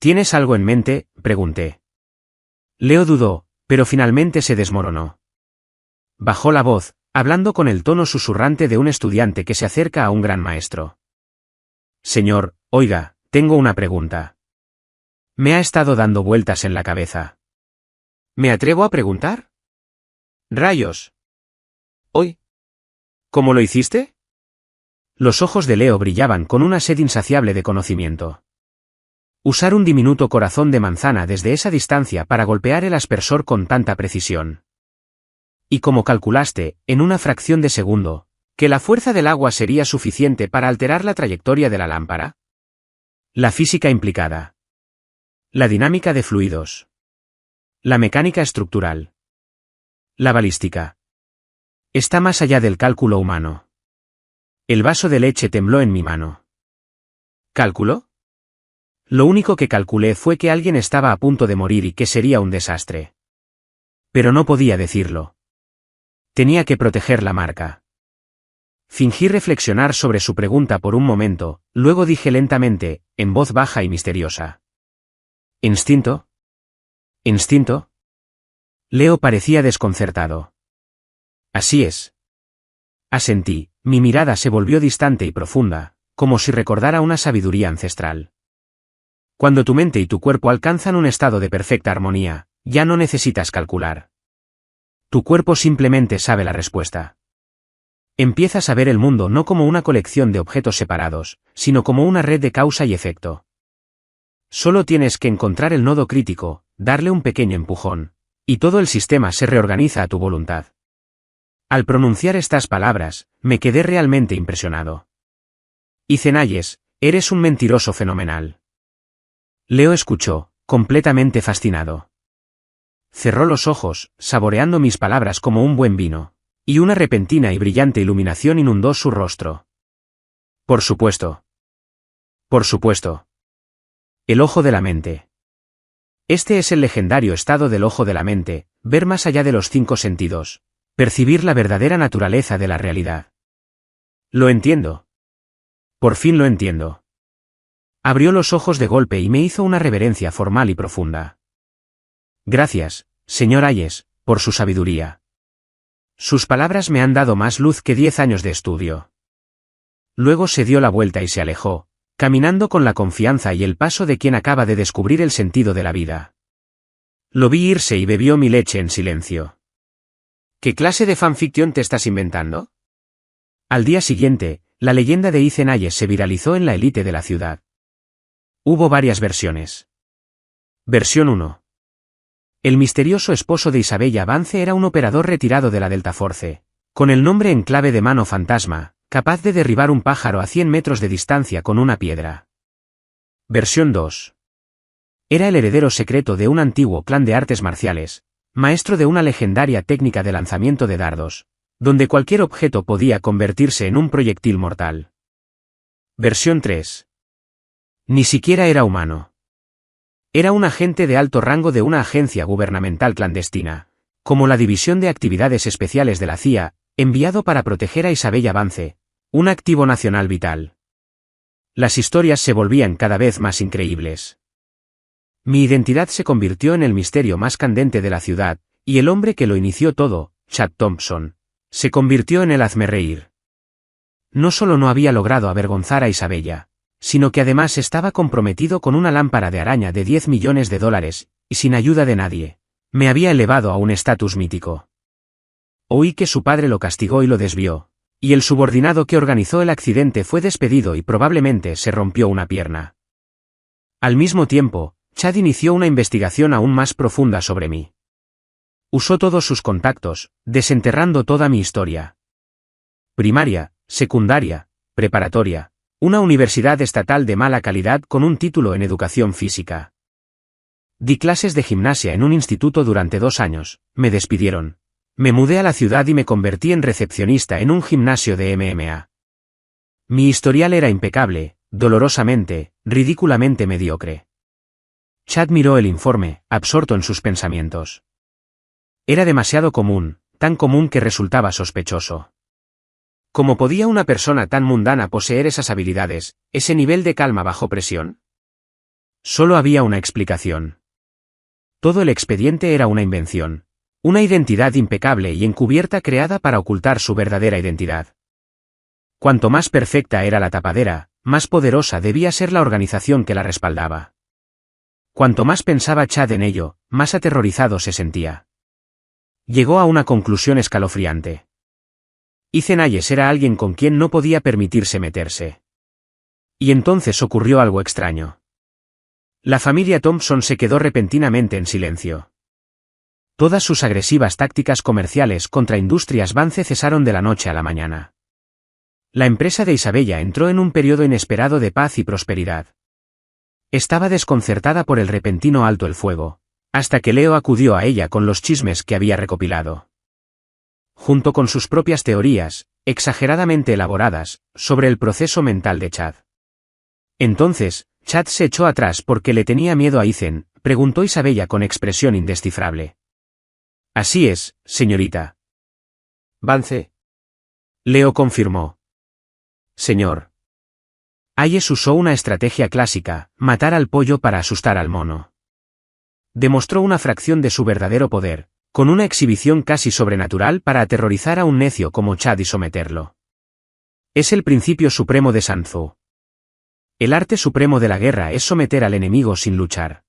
A: ¿Tienes algo en mente?, pregunté. Leo dudó, pero finalmente se desmoronó. Bajó la voz, hablando con el tono susurrante de un estudiante que se acerca a un gran maestro. Señor, oiga, tengo una pregunta. Me ha estado dando vueltas en la cabeza. ¿Me atrevo a preguntar? ¡Rayos! ¿Hoy? ¿Cómo lo hiciste? Los ojos de Leo brillaban con una sed insaciable de conocimiento. Usar un diminuto corazón de manzana desde esa distancia para golpear el aspersor con tanta precisión. ¿Y cómo calculaste, en una fracción de segundo, que la fuerza del agua sería suficiente para alterar la trayectoria de la lámpara? La física implicada. La dinámica de fluidos. La mecánica estructural. La balística. Está más allá del cálculo humano. El vaso de leche tembló en mi mano. ¿Cálculo? Lo único que calculé fue que alguien estaba a punto de morir y que sería un desastre. Pero no podía decirlo. Tenía que proteger la marca. Fingí reflexionar sobre su pregunta por un momento, luego dije lentamente, en voz baja y misteriosa. ¿Instinto? ¿Instinto? Leo parecía desconcertado. Así es. Asentí, mi mirada se volvió distante y profunda, como si recordara una sabiduría ancestral. Cuando tu mente y tu cuerpo alcanzan un estado de perfecta armonía, ya no necesitas calcular. Tu cuerpo simplemente sabe la respuesta. Empiezas a ver el mundo no como una colección de objetos separados, sino como una red de causa y efecto. Solo tienes que encontrar el nodo crítico, darle un pequeño empujón, y todo el sistema se reorganiza a tu voluntad. Al pronunciar estas palabras, me quedé realmente impresionado. Icenayes, eres un mentiroso fenomenal. Leo escuchó, completamente fascinado. Cerró los ojos, saboreando mis palabras como un buen vino, y una repentina y brillante iluminación inundó su rostro. Por supuesto. Por supuesto. El ojo de la mente. Este es el legendario estado del ojo de la mente, ver más allá de los 5 sentidos, percibir la verdadera naturaleza de la realidad. Lo entiendo. Por fin lo entiendo. Abrió los ojos de golpe y me hizo una reverencia formal y profunda. Gracias, señor Hayes, por su sabiduría. Sus palabras me han dado más luz que 10 años de estudio. Luego se dio la vuelta y se alejó, caminando con la confianza y el paso de quien acaba de descubrir el sentido de la vida. Lo vi irse y bebió mi leche en silencio. ¿Qué clase de fanfiction te estás inventando? Al día siguiente, la leyenda de Ethan Hayes se viralizó en la élite de la ciudad. Hubo varias versiones. Versión 1. El misterioso esposo de Isabella Vance era un operador retirado de la Delta Force, con el nombre en clave de mano fantasma, capaz de derribar un pájaro a 100 metros de distancia con una piedra. Versión 2. Era el heredero secreto de un antiguo clan de artes marciales, maestro de una legendaria técnica de lanzamiento de dardos, donde cualquier objeto podía convertirse en un proyectil mortal. Versión 3. Ni siquiera era humano. Era un agente de alto rango de una agencia gubernamental clandestina, como la División de Actividades Especiales de la CIA, enviado para proteger a Isabella Vance, un activo nacional vital. Las historias se volvían cada vez más increíbles. Mi identidad se convirtió en el misterio más candente de la ciudad, y el hombre que lo inició todo, Chad Thompson, se convirtió en el hazmerreír. No solo no había logrado avergonzar a Isabella, sino que además estaba comprometido con una lámpara de araña de $10 millones, y sin ayuda de nadie, Me había elevado a un estatus mítico. Oí que su padre lo castigó y lo desvió, y el subordinado que organizó el accidente fue despedido y probablemente se rompió una pierna. Al mismo tiempo, Chad inició una investigación aún más profunda sobre mí. Usó todos sus contactos, desenterrando toda mi historia. Primaria, secundaria, preparatoria, una universidad estatal de mala calidad con un título en educación física. Di clases de gimnasia en un instituto durante 2 años, me despidieron. Me mudé a la ciudad y me convertí en recepcionista en un gimnasio de MMA. Mi historial era impecable, dolorosamente, ridículamente mediocre. Chad miró el informe, absorto en sus pensamientos. Era demasiado común, tan común que resultaba sospechoso. ¿Cómo podía una persona tan mundana poseer esas habilidades, ese nivel de calma bajo presión? Solo había una explicación. Todo el expediente era una invención. Una identidad impecable y encubierta creada para ocultar su verdadera identidad. Cuanto más perfecta era la tapadera, más poderosa debía ser la organización que la respaldaba. Cuanto más pensaba Chad en ello, más aterrorizado se sentía. Llegó a una conclusión escalofriante. Ethan Hayes era alguien con quien no podía permitirse meterse. Y entonces ocurrió algo extraño. La familia Thompson se quedó repentinamente en silencio. Todas sus agresivas tácticas comerciales contra Industrias Vance cesaron de la noche a la mañana. La empresa de Isabella entró en un periodo inesperado de paz y prosperidad. Estaba desconcertada por el repentino alto el fuego, hasta que Leo acudió a ella con los chismes que había recopilado. Junto con sus propias teorías, exageradamente elaboradas, sobre el proceso mental de Chad. Entonces, Chad se echó atrás porque le tenía miedo a Ethan, preguntó Isabella con expresión indescifrable. Así es, señorita. Vance. Leo confirmó. Señor. Hayes usó una estrategia clásica, matar al pollo para asustar al mono. Demostró una fracción de su verdadero poder, con una exhibición casi sobrenatural para aterrorizar a un necio como Chad y someterlo. Es el principio supremo de Sun Tzu. El arte supremo de la guerra es someter al enemigo sin luchar.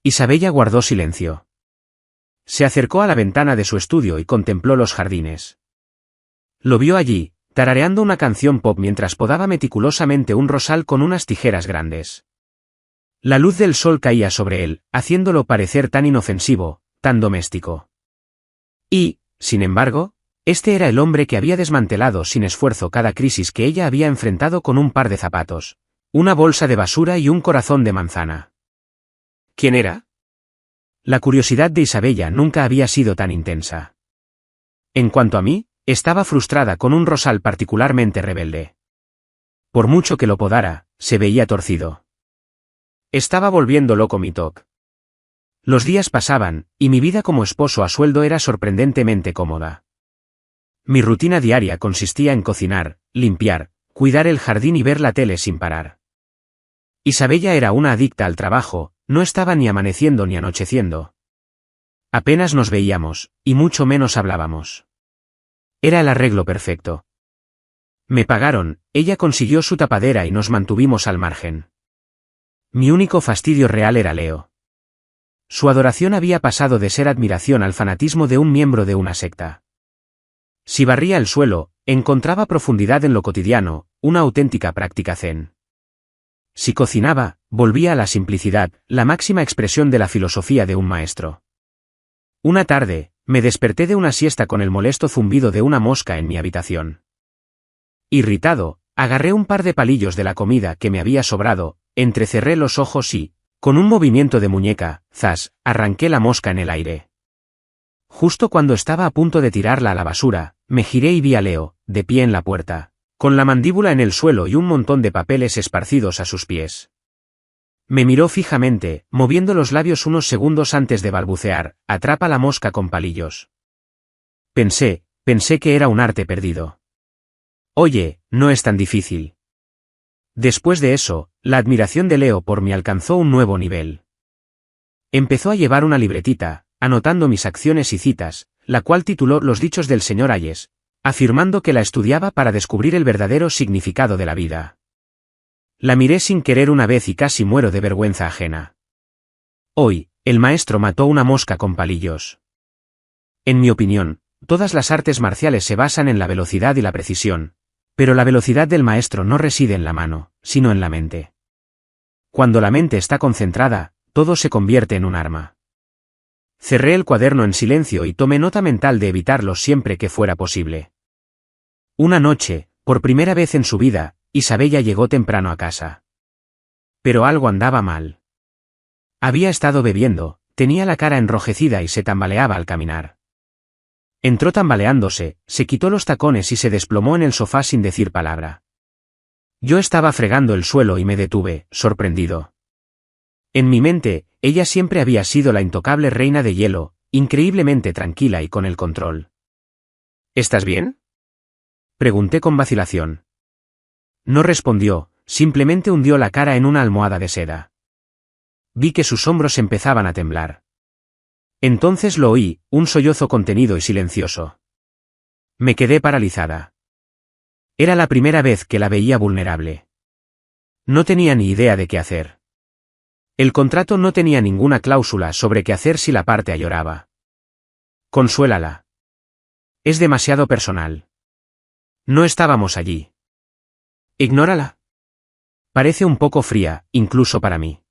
A: Isabella guardó silencio. Se acercó a la ventana de su estudio y contempló los jardines. Lo vio allí, tarareando una canción pop mientras podaba meticulosamente un rosal con unas tijeras grandes. La luz del sol caía sobre él, haciéndolo parecer tan inofensivo, tan doméstico. Y, sin embargo, este era el hombre que había desmantelado sin esfuerzo cada crisis que ella había enfrentado con un par de zapatos, una bolsa de basura y un corazón de manzana. ¿Quién era? La curiosidad de Isabella nunca había sido tan intensa. En cuanto a mí, estaba frustrada con un rosal particularmente rebelde. Por mucho que lo podara, se veía torcido. Estaba volviendo loco mi toc. Los días pasaban, y mi vida como esposo a sueldo era sorprendentemente cómoda. Mi rutina diaria consistía en cocinar, limpiar, cuidar el jardín y ver la tele sin parar. Isabella era una adicta al trabajo, no estaba ni amaneciendo ni anocheciendo. Apenas nos veíamos, y mucho menos hablábamos. Era el arreglo perfecto. Me pagaron, ella consiguió su tapadera y nos mantuvimos al margen. Mi único fastidio real era Leo. Su adoración había pasado de ser admiración al fanatismo de un miembro de una secta. Si barría el suelo, encontraba profundidad en lo cotidiano, una auténtica práctica zen. Si cocinaba, volvía a la simplicidad, la máxima expresión de la filosofía de un maestro. Una tarde, me desperté de una siesta con el molesto zumbido de una mosca en mi habitación. Irritado, agarré un par de palillos de la comida que me había sobrado, entrecerré los ojos y, con un movimiento de muñeca, zas, arranqué la mosca en el aire. Justo cuando estaba a punto de tirarla a la basura, me giré y vi a Leo, de pie en la puerta, con la mandíbula en el suelo y un montón de papeles esparcidos a sus pies. Me miró fijamente, moviendo los labios unos segundos antes de balbucear, atrapa la mosca con palillos. Pensé que era un arte perdido. Oye, no es tan difícil. Después de eso, la admiración de Leo por mí alcanzó un nuevo nivel. Empezó a llevar una libretita, anotando mis acciones y citas, la cual tituló Los dichos del señor Hayes, afirmando que la estudiaba para descubrir el verdadero significado de la vida. La miré sin querer una vez y casi muero de vergüenza ajena. Hoy, El maestro mató una mosca con palillos. En mi opinión, todas las artes marciales se basan en la velocidad y la precisión, pero la velocidad del maestro no reside en la mano, sino en la mente. Cuando la mente está concentrada, todo se convierte en un arma. Cerré el cuaderno en silencio y tomé nota mental de evitarlo siempre que fuera posible. Una noche, por primera vez en su vida, Isabella llegó temprano a casa. Pero algo andaba mal. Había estado bebiendo, tenía la cara enrojecida y se tambaleaba al caminar. Entró tambaleándose, se quitó los tacones y se desplomó en el sofá sin decir palabra. Yo estaba fregando el suelo y me detuve, sorprendido. En mi mente, ella siempre había sido la intocable reina de hielo, increíblemente tranquila y con el control. ¿Estás bien?, pregunté con vacilación. No respondió, simplemente hundió la cara en una almohada de seda. Vi que sus hombros empezaban a temblar. Entonces lo oí, un sollozo contenido y silencioso. Me quedé paralizada. Era la primera vez que la veía vulnerable. No tenía ni idea de qué hacer. El contrato no tenía ninguna cláusula sobre qué hacer si la parte lloraba. Consuélala. Es demasiado personal. No estábamos allí. Ignórala. Parece un poco fría, incluso para mí.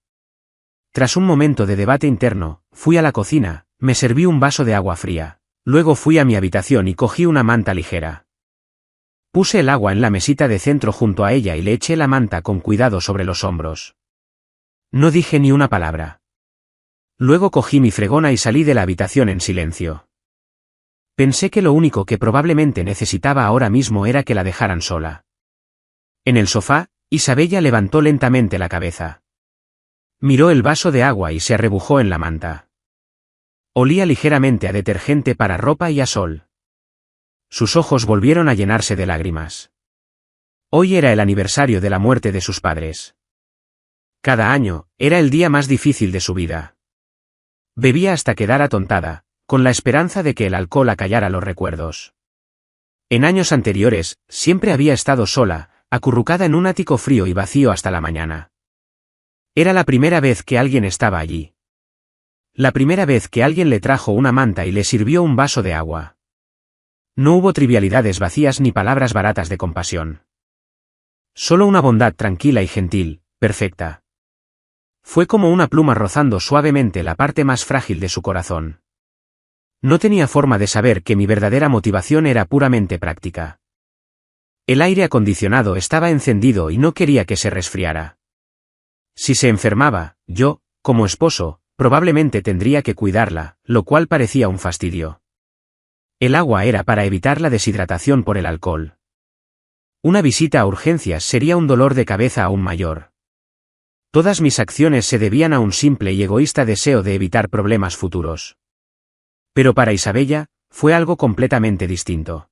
A: Tras un momento de debate interno, fui a la cocina, me serví un vaso de agua fría, luego fui a mi habitación y cogí una manta ligera. Puse el agua en la mesita de centro junto a ella y le eché la manta con cuidado sobre los hombros. No dije ni una palabra. Luego cogí mi fregona y salí de la habitación en silencio. Pensé que lo único que probablemente necesitaba ahora mismo era que la dejaran sola. En el sofá, Isabella levantó lentamente la cabeza. Miró el vaso de agua y se arrebujó en la manta. Olía ligeramente a detergente para ropa y a sol. Sus ojos volvieron a llenarse de lágrimas. Hoy era el aniversario de la muerte de sus padres. Cada año, era el día más difícil de su vida. Bebía hasta quedar atontada, con la esperanza de que el alcohol acallara los recuerdos. En años anteriores, siempre había estado sola, acurrucada en un ático frío y vacío hasta la mañana. Era la primera vez que alguien estaba allí. La primera vez que alguien le trajo una manta y le sirvió un vaso de agua. No hubo trivialidades vacías ni palabras baratas de compasión. Solo una bondad tranquila y gentil, perfecta. Fue como una pluma rozando suavemente la parte más frágil de su corazón. No tenía forma de saber que mi verdadera motivación era puramente práctica. El aire acondicionado estaba encendido y no quería que se resfriara. Si se enfermaba, yo, como esposo, probablemente tendría que cuidarla, lo cual parecía un fastidio. El agua era para evitar la deshidratación por el alcohol. Una visita a urgencias sería un dolor de cabeza aún mayor. Todas mis acciones se debían a un simple y egoísta deseo de evitar problemas futuros. Pero para Isabella, fue algo completamente distinto.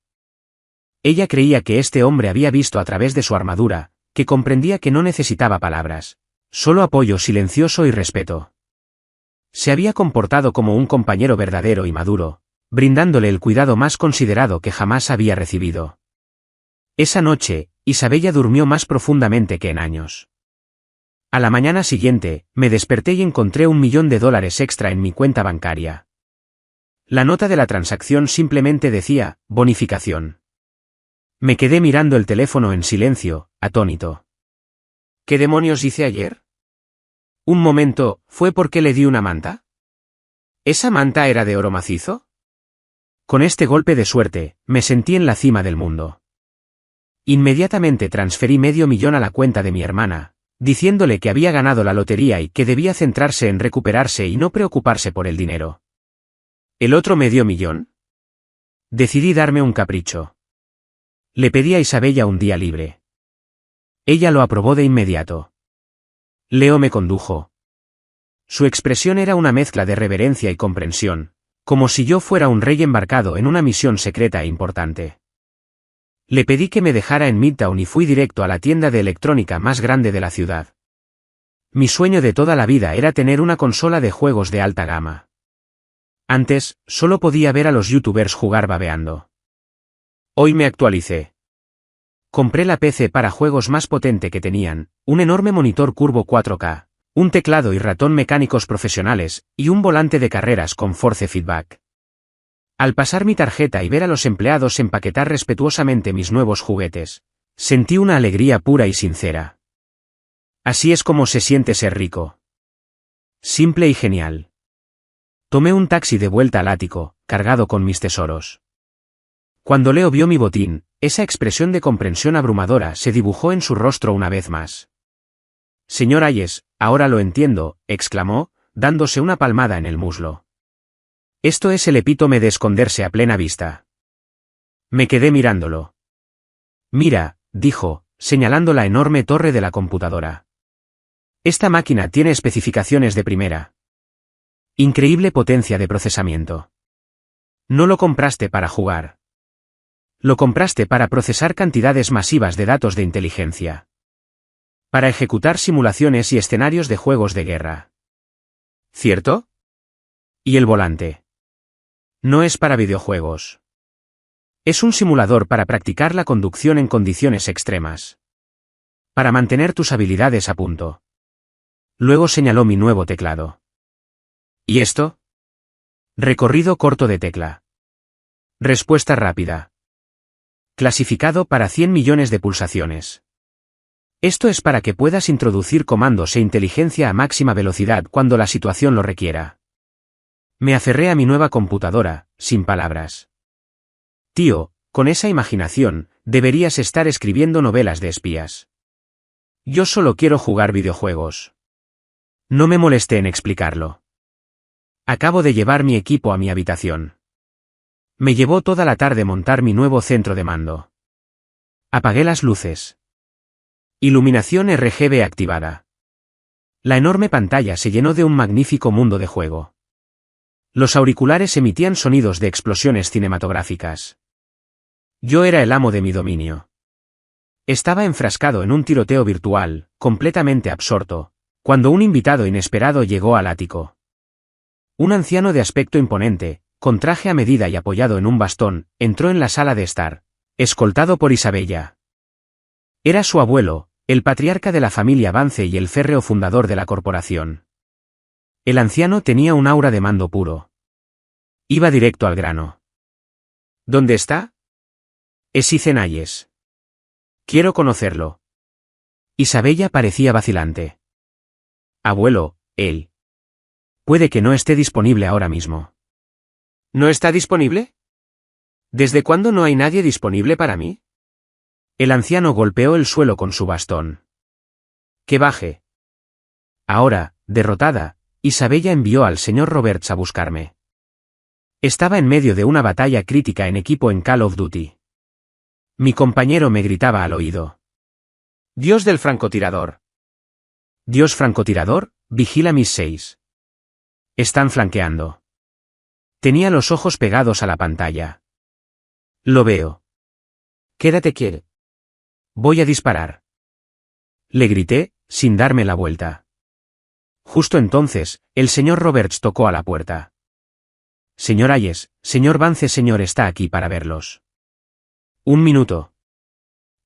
A: Ella creía que este hombre había visto a través de su armadura, que comprendía que no necesitaba palabras, solo apoyo silencioso y respeto. Se había comportado como un compañero verdadero y maduro, brindándole el cuidado más considerado que jamás había recibido. Esa noche, Isabella durmió más profundamente que en años. A la mañana siguiente, me desperté y encontré $1.000.000 extra en mi cuenta bancaria. La nota de la transacción simplemente decía, bonificación. Me quedé mirando el teléfono en silencio, atónito. ¿Qué demonios hice ayer? Un momento, ¿fue porque le di una manta? ¿Esa manta era de oro macizo? Con este golpe de suerte, me sentí en la cima del mundo. Inmediatamente transferí $500.000 a la cuenta de mi hermana, diciéndole que había ganado la lotería y que debía centrarse en recuperarse y no preocuparse por el dinero. ¿El otro $500.000? Decidí darme un capricho. Le pedí a Isabella un día libre. Ella lo aprobó de inmediato. Leo me condujo. Su expresión era una mezcla de reverencia y comprensión, como si yo fuera un rey embarcado en una misión secreta e importante. Le pedí que me dejara en Midtown y fui directo a la tienda de electrónica más grande de la ciudad. Mi sueño de toda la vida era tener una consola de juegos de alta gama. Antes, solo podía ver a los youtubers jugar babeando. Hoy me actualicé. Compré la PC para juegos más potente que tenían, un enorme monitor curvo 4K, Un teclado y ratón mecánicos profesionales, y un volante de carreras con force feedback. Al pasar mi tarjeta y ver a los empleados empaquetar respetuosamente mis nuevos juguetes, sentí una alegría pura y sincera. Así es como se siente ser rico. Simple y genial. Tomé un taxi de vuelta al ático, cargado con mis tesoros. Cuando Leo vio mi botín, esa expresión de comprensión abrumadora se dibujó en su rostro una vez más. Señor Hayes, ahora lo entiendo, exclamó, dándose una palmada en el muslo. Esto es el epítome de esconderse a plena vista. Me quedé mirándolo. Mira, dijo, señalando la enorme torre de la computadora. Esta máquina tiene especificaciones de primera. Increíble potencia de procesamiento. No lo compraste para jugar. Lo compraste para procesar cantidades masivas de datos de inteligencia. Para ejecutar simulaciones y escenarios de juegos de guerra. ¿Cierto? ¿Y el volante? No es para videojuegos. Es un simulador para practicar la conducción en condiciones extremas. Para mantener tus habilidades a punto. Luego señaló mi nuevo teclado. ¿Y esto? Recorrido corto de tecla. Respuesta rápida. Clasificado para 100 millones de pulsaciones. Esto es para que puedas introducir comandos e inteligencia a máxima velocidad cuando la situación lo requiera. Me aferré a mi nueva computadora, sin palabras. Tío, con esa imaginación, deberías estar escribiendo novelas de espías. Yo solo quiero jugar videojuegos. No me molesté en explicarlo. Acabo de llevar mi equipo a mi habitación. Me llevó toda la tarde montar mi nuevo centro de mando. Apagué las luces. Iluminación RGB activada. La enorme pantalla se llenó de un magnífico mundo de juego. Los auriculares emitían sonidos de explosiones cinematográficas. Yo era el amo de mi dominio. Estaba enfrascado en un tiroteo virtual, completamente absorto, cuando un invitado inesperado llegó al ático. Un anciano de aspecto imponente, con traje a medida y apoyado en un bastón, entró en la sala de estar, escoltado por Isabella. Era su abuelo, el patriarca de la familia Vance y el férreo fundador de la corporación. El anciano tenía un aura de mando puro. Iba directo al grano. ¿Dónde está? Es Ethan Hayes. Quiero conocerlo. Isabella parecía vacilante. Abuelo, él. Puede que no esté disponible ahora mismo. ¿No está disponible? ¿Desde cuándo no hay nadie disponible para mí? El anciano golpeó el suelo con su bastón. Que baje. Ahora, derrotada, Isabella envió al señor Roberts a buscarme. Estaba en medio de una batalla crítica en equipo en Call of Duty. Mi compañero me gritaba al oído. Dios del francotirador. Dios francotirador, vigila mis 6. Están flanqueando. Tenía los ojos pegados a la pantalla. Lo veo. Quédate quieto. Voy a disparar. Le grité, sin darme la vuelta. Justo entonces, el señor Roberts tocó a la puerta. Señor Hayes, señor Vance, señor está aquí para verlos. Un minuto.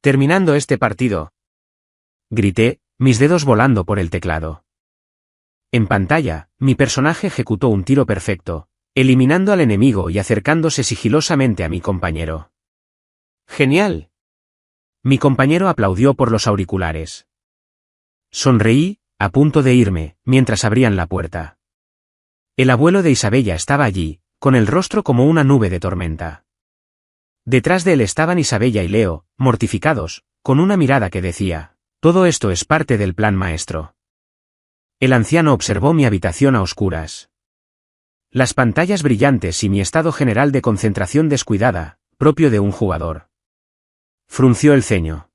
A: Terminando este partido. Grité, mis dedos volando por el teclado. En pantalla, mi personaje ejecutó un tiro perfecto, eliminando al enemigo y acercándose sigilosamente a mi compañero. ¡Genial! Mi compañero aplaudió por los auriculares. Sonreí, a punto de irme, mientras abrían la puerta. El abuelo de Isabella estaba allí, con el rostro como una nube de tormenta. Detrás de él estaban Isabella y Leo, mortificados, con una mirada que decía, todo esto es parte del plan maestro. El anciano observó mi habitación a oscuras. Las pantallas brillantes y mi estado general de concentración descuidada, propio de un jugador. Frunció el ceño.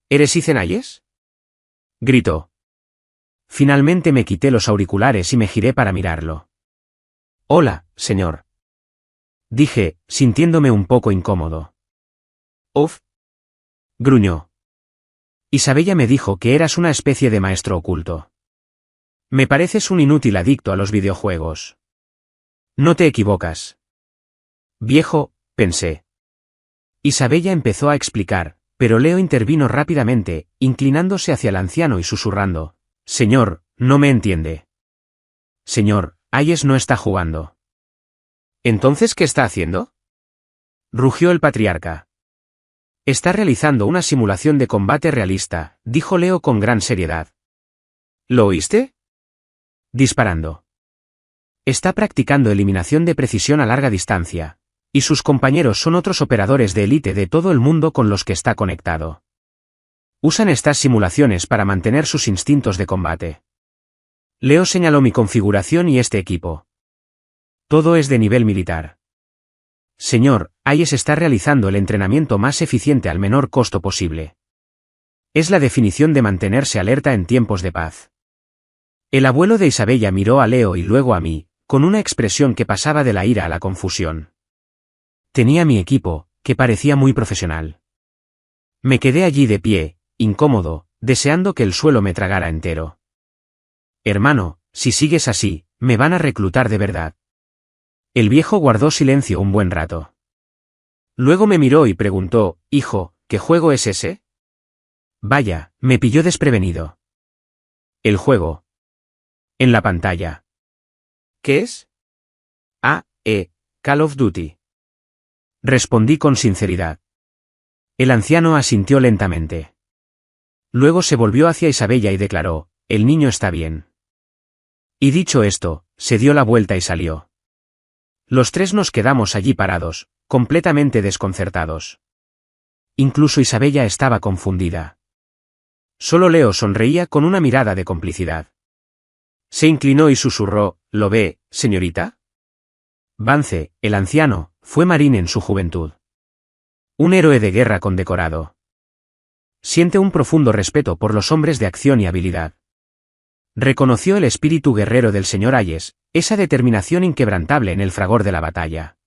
A: ¿Eres Ethan Hayes? Gritó. Finalmente me quité los auriculares y me giré para mirarlo. Hola, señor. Dije, sintiéndome un poco incómodo. Uf. Gruñó. Isabella me dijo que eras una especie de maestro oculto. Me pareces un inútil adicto a los videojuegos. No te equivocas. Viejo, pensé. Isabella empezó a explicar, pero Leo intervino rápidamente, inclinándose hacia el anciano y susurrando, Señor, No me entiende. Señor, Hayes no está jugando.
B: ¿Entonces qué está haciendo?
A: Rugió el patriarca. Está realizando una simulación de combate realista, dijo Leo con gran seriedad.
B: ¿Lo oíste?
A: Disparando. Está practicando eliminación de precisión a larga distancia, y sus compañeros son otros operadores de élite de todo el mundo con los que está conectado. Usan estas simulaciones para mantener sus instintos de combate. Leo señaló mi configuración y este equipo. Todo es de nivel militar. Señor, Hayes está realizando el entrenamiento más eficiente al menor costo posible. Es la definición de mantenerse alerta en tiempos de paz. El abuelo de Isabella miró a Leo y luego a mí, con una expresión que pasaba de la ira a la confusión. Tenía mi equipo, que parecía muy profesional. Me quedé allí de pie, incómodo, deseando que el suelo me tragara entero. Hermano, si sigues así, me van a reclutar de verdad. El viejo guardó silencio un buen rato. Luego me miró y preguntó, hijo, ¿qué juego es ese? Vaya, me pilló desprevenido. El juego. En la pantalla.
B: ¿Qué es?
A: Call of Duty. Respondí con sinceridad. El anciano asintió lentamente. Luego se volvió hacia Isabella y declaró, el niño está bien. Y dicho esto, se dio la vuelta y salió. Los tres nos quedamos allí parados, completamente desconcertados. Incluso Isabella estaba confundida. Solo Leo sonreía con una mirada de complicidad. Se inclinó y susurró, ¿lo ve, señorita? Vance, el anciano, fue marín en su juventud. Un héroe de guerra condecorado. Siente un profundo respeto por los hombres de acción y habilidad. Reconoció el espíritu guerrero del señor Hayes, esa determinación inquebrantable en el fragor de la batalla.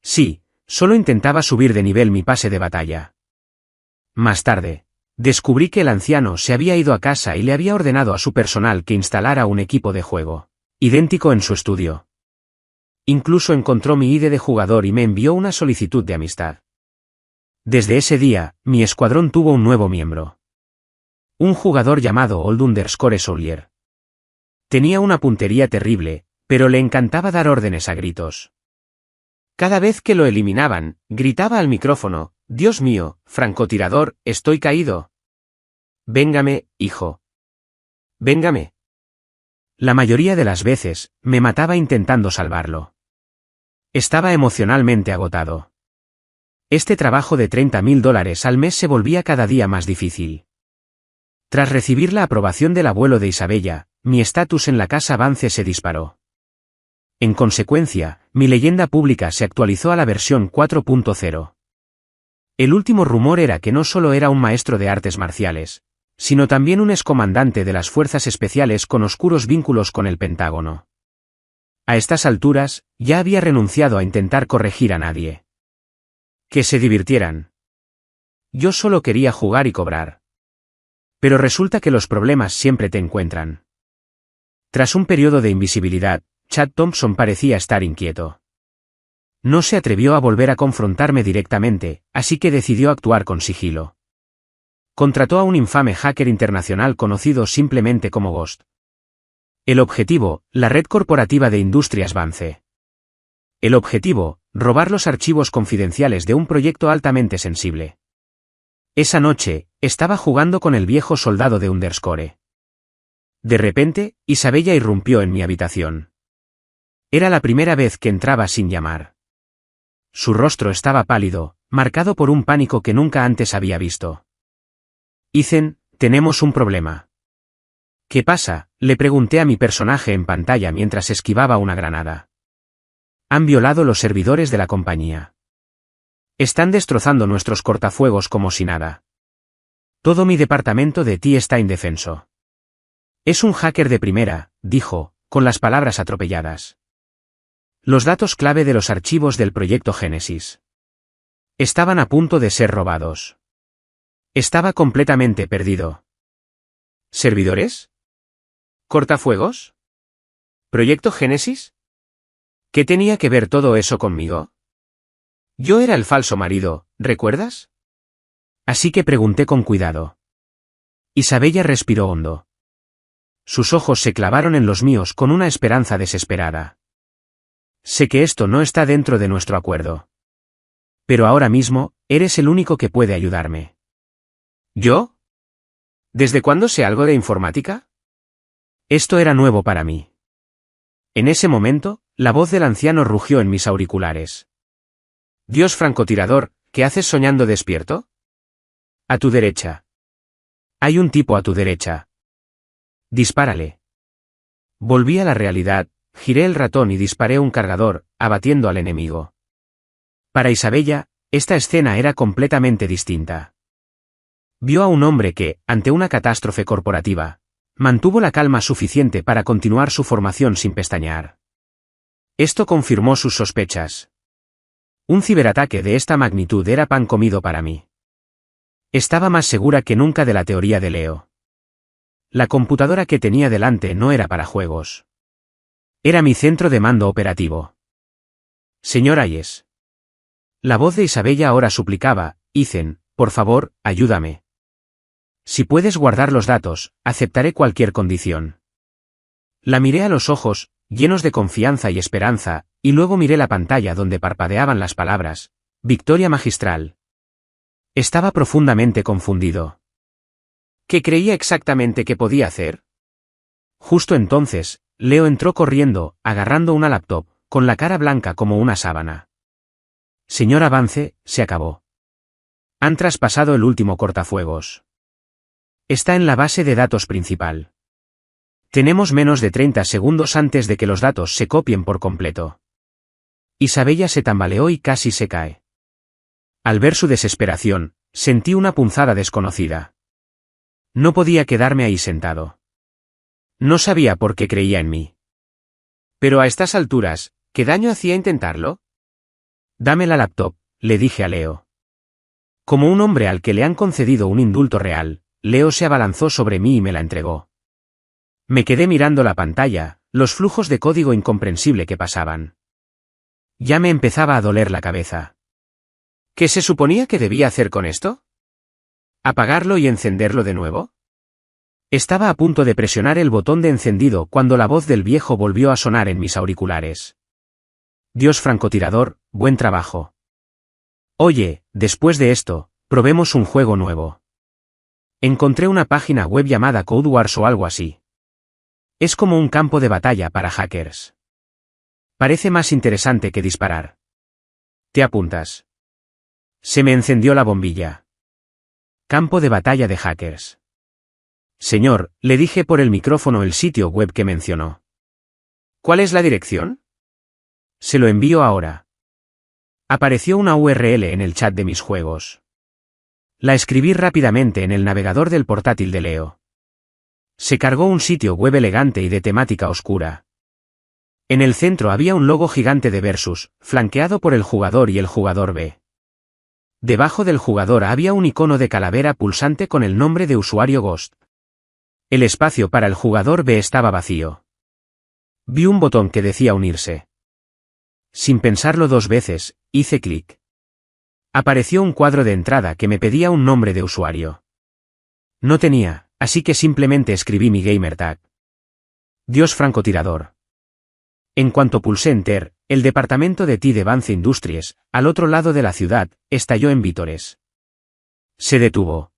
A: Sí, solo intentaba subir de nivel mi pase de batalla. Más tarde, descubrí que el anciano se había ido a casa y le había ordenado a su personal que instalara un equipo de juego, idéntico en su estudio. Incluso encontró mi ID de jugador y me envió una solicitud de amistad. Desde ese día, mi escuadrón tuvo un nuevo miembro. Un jugador llamado Old_Soulier. Tenía una puntería terrible, pero le encantaba dar órdenes a gritos. Cada vez que lo eliminaban, gritaba al micrófono, «Dios mío, francotirador, estoy caído. Véngame, hijo. Véngame». La mayoría de las veces, me mataba intentando salvarlo. Estaba emocionalmente agotado. Este trabajo de $30.000 al mes se volvía cada día más difícil. Tras recibir la aprobación del abuelo de Isabella, mi estatus en la casa Vance se disparó. En consecuencia, mi leyenda pública se actualizó a la versión 4.0. El último rumor era que no solo era un maestro de artes marciales, sino también un excomandante de las fuerzas especiales con oscuros vínculos con el Pentágono. A estas alturas, ya había renunciado a intentar corregir a nadie. Que se divirtieran. Yo solo quería jugar y cobrar. Pero resulta que los problemas siempre te encuentran. Tras un periodo de invisibilidad, Chad Thompson parecía estar inquieto. No se atrevió a volver a confrontarme directamente, así que decidió actuar con sigilo. Contrató a un infame hacker internacional conocido simplemente como Ghost. El objetivo, la red corporativa de Industrias Vance. El objetivo, robar los archivos confidenciales de un proyecto altamente sensible. Esa noche, estaba jugando con el viejo soldado de Underscore. De repente, Isabella irrumpió en mi habitación. Era la primera vez que entraba sin llamar. Su rostro estaba pálido, marcado por un pánico que nunca antes había visto. Ethan, tenemos un problema. ¿Qué pasa?, le pregunté a mi personaje en pantalla mientras esquivaba una granada. Han violado los servidores de la compañía. Están destrozando nuestros cortafuegos como si nada. Todo mi departamento de TI está indefenso. Es un hacker de primera, dijo, con las palabras atropelladas. Los datos clave de los archivos del proyecto Génesis. Estaban a punto de ser robados. Estaba completamente perdido. ¿Servidores? ¿Cortafuegos? ¿Proyecto Génesis? ¿Qué tenía que ver todo eso conmigo? Yo era el falso marido, ¿recuerdas? Así que pregunté con cuidado. Isabella respiró hondo. Sus ojos se clavaron en los míos con una esperanza desesperada. Sé que esto no está dentro de nuestro acuerdo. Pero ahora mismo, eres el único que puede ayudarme.
B: ¿Yo? ¿Desde cuándo sé algo de informática?
A: Esto era nuevo para mí. En ese momento, la voz del anciano rugió en mis auriculares.
B: Dios francotirador, ¿qué haces soñando despierto?
A: A tu derecha. Hay un tipo a tu derecha. Dispárale. Volví a la realidad, giré el ratón y disparé un cargador, abatiendo al enemigo. Para Isabella, esta escena era completamente distinta. Vio a un hombre que, ante una catástrofe corporativa, mantuvo la calma suficiente para continuar su formación sin pestañear. Esto confirmó sus sospechas. Un ciberataque de esta magnitud era pan comido para mí. Estaba más segura que nunca de la teoría de Leo. La computadora que tenía delante no era para juegos. Era mi centro de mando operativo. Señor Hayes. La voz de Isabella ahora suplicaba, Ethan, por favor, ayúdame. Si puedes guardar los datos, aceptaré cualquier condición. La miré a los ojos, llenos de confianza y esperanza, y luego miré la pantalla donde parpadeaban las palabras, Victoria Magistral. Estaba profundamente confundido.
B: ¿Qué creía exactamente que podía hacer?
A: Justo entonces, Leo entró corriendo, agarrando una laptop, con la cara blanca como una sábana. Señor Avance, se acabó. Han traspasado el último cortafuegos. Está en la base de datos principal. Tenemos menos de 30 segundos antes de que los datos se copien por completo. Isabella se tambaleó y casi se cae. Al ver su desesperación, sentí una punzada desconocida. No podía quedarme ahí sentado. No sabía por qué creía en mí.
B: Pero a estas alturas, ¿qué daño hacía intentarlo?
A: Dame la laptop, le dije a Leo. Como un hombre al que le han concedido un indulto real, Leo se abalanzó sobre mí y me la entregó. Me quedé mirando la pantalla, los flujos de código incomprensible que pasaban. Ya me empezaba a doler la cabeza.
B: ¿Qué se suponía que debía hacer con esto? ¿Apagarlo y encenderlo de nuevo?
A: Estaba a punto de presionar el botón de encendido cuando la voz del viejo volvió a sonar en mis auriculares. Dios francotirador, buen trabajo. Oye, después de esto, probemos un juego nuevo. Encontré una página web llamada Code Wars o algo así. Es como un campo de batalla para hackers. Parece más interesante que disparar. ¿Te apuntas? Se me encendió la bombilla. Campo de batalla de hackers. Señor, le dije por el micrófono el sitio web que mencionó.
B: ¿Cuál es la dirección?
A: Se lo envío ahora. Apareció una URL en el chat de mis juegos. La escribí rápidamente en el navegador del portátil de Leo. Se cargó un sitio web elegante y de temática oscura. En el centro había un logo gigante de Versus, flanqueado por el jugador y el jugador B. Debajo del jugador había un icono de calavera pulsante con el nombre de usuario Ghost. El espacio para el jugador B estaba vacío. Vi un botón que decía unirse. Sin pensarlo dos veces, hice clic. Apareció un cuadro de entrada que me pedía un nombre de usuario. No tenía, así que simplemente escribí mi gamertag. Dios francotirador. En cuanto pulsé Enter, el departamento de TI de Vance Industries, al otro lado de la ciudad, estalló en vítores. Se detuvo.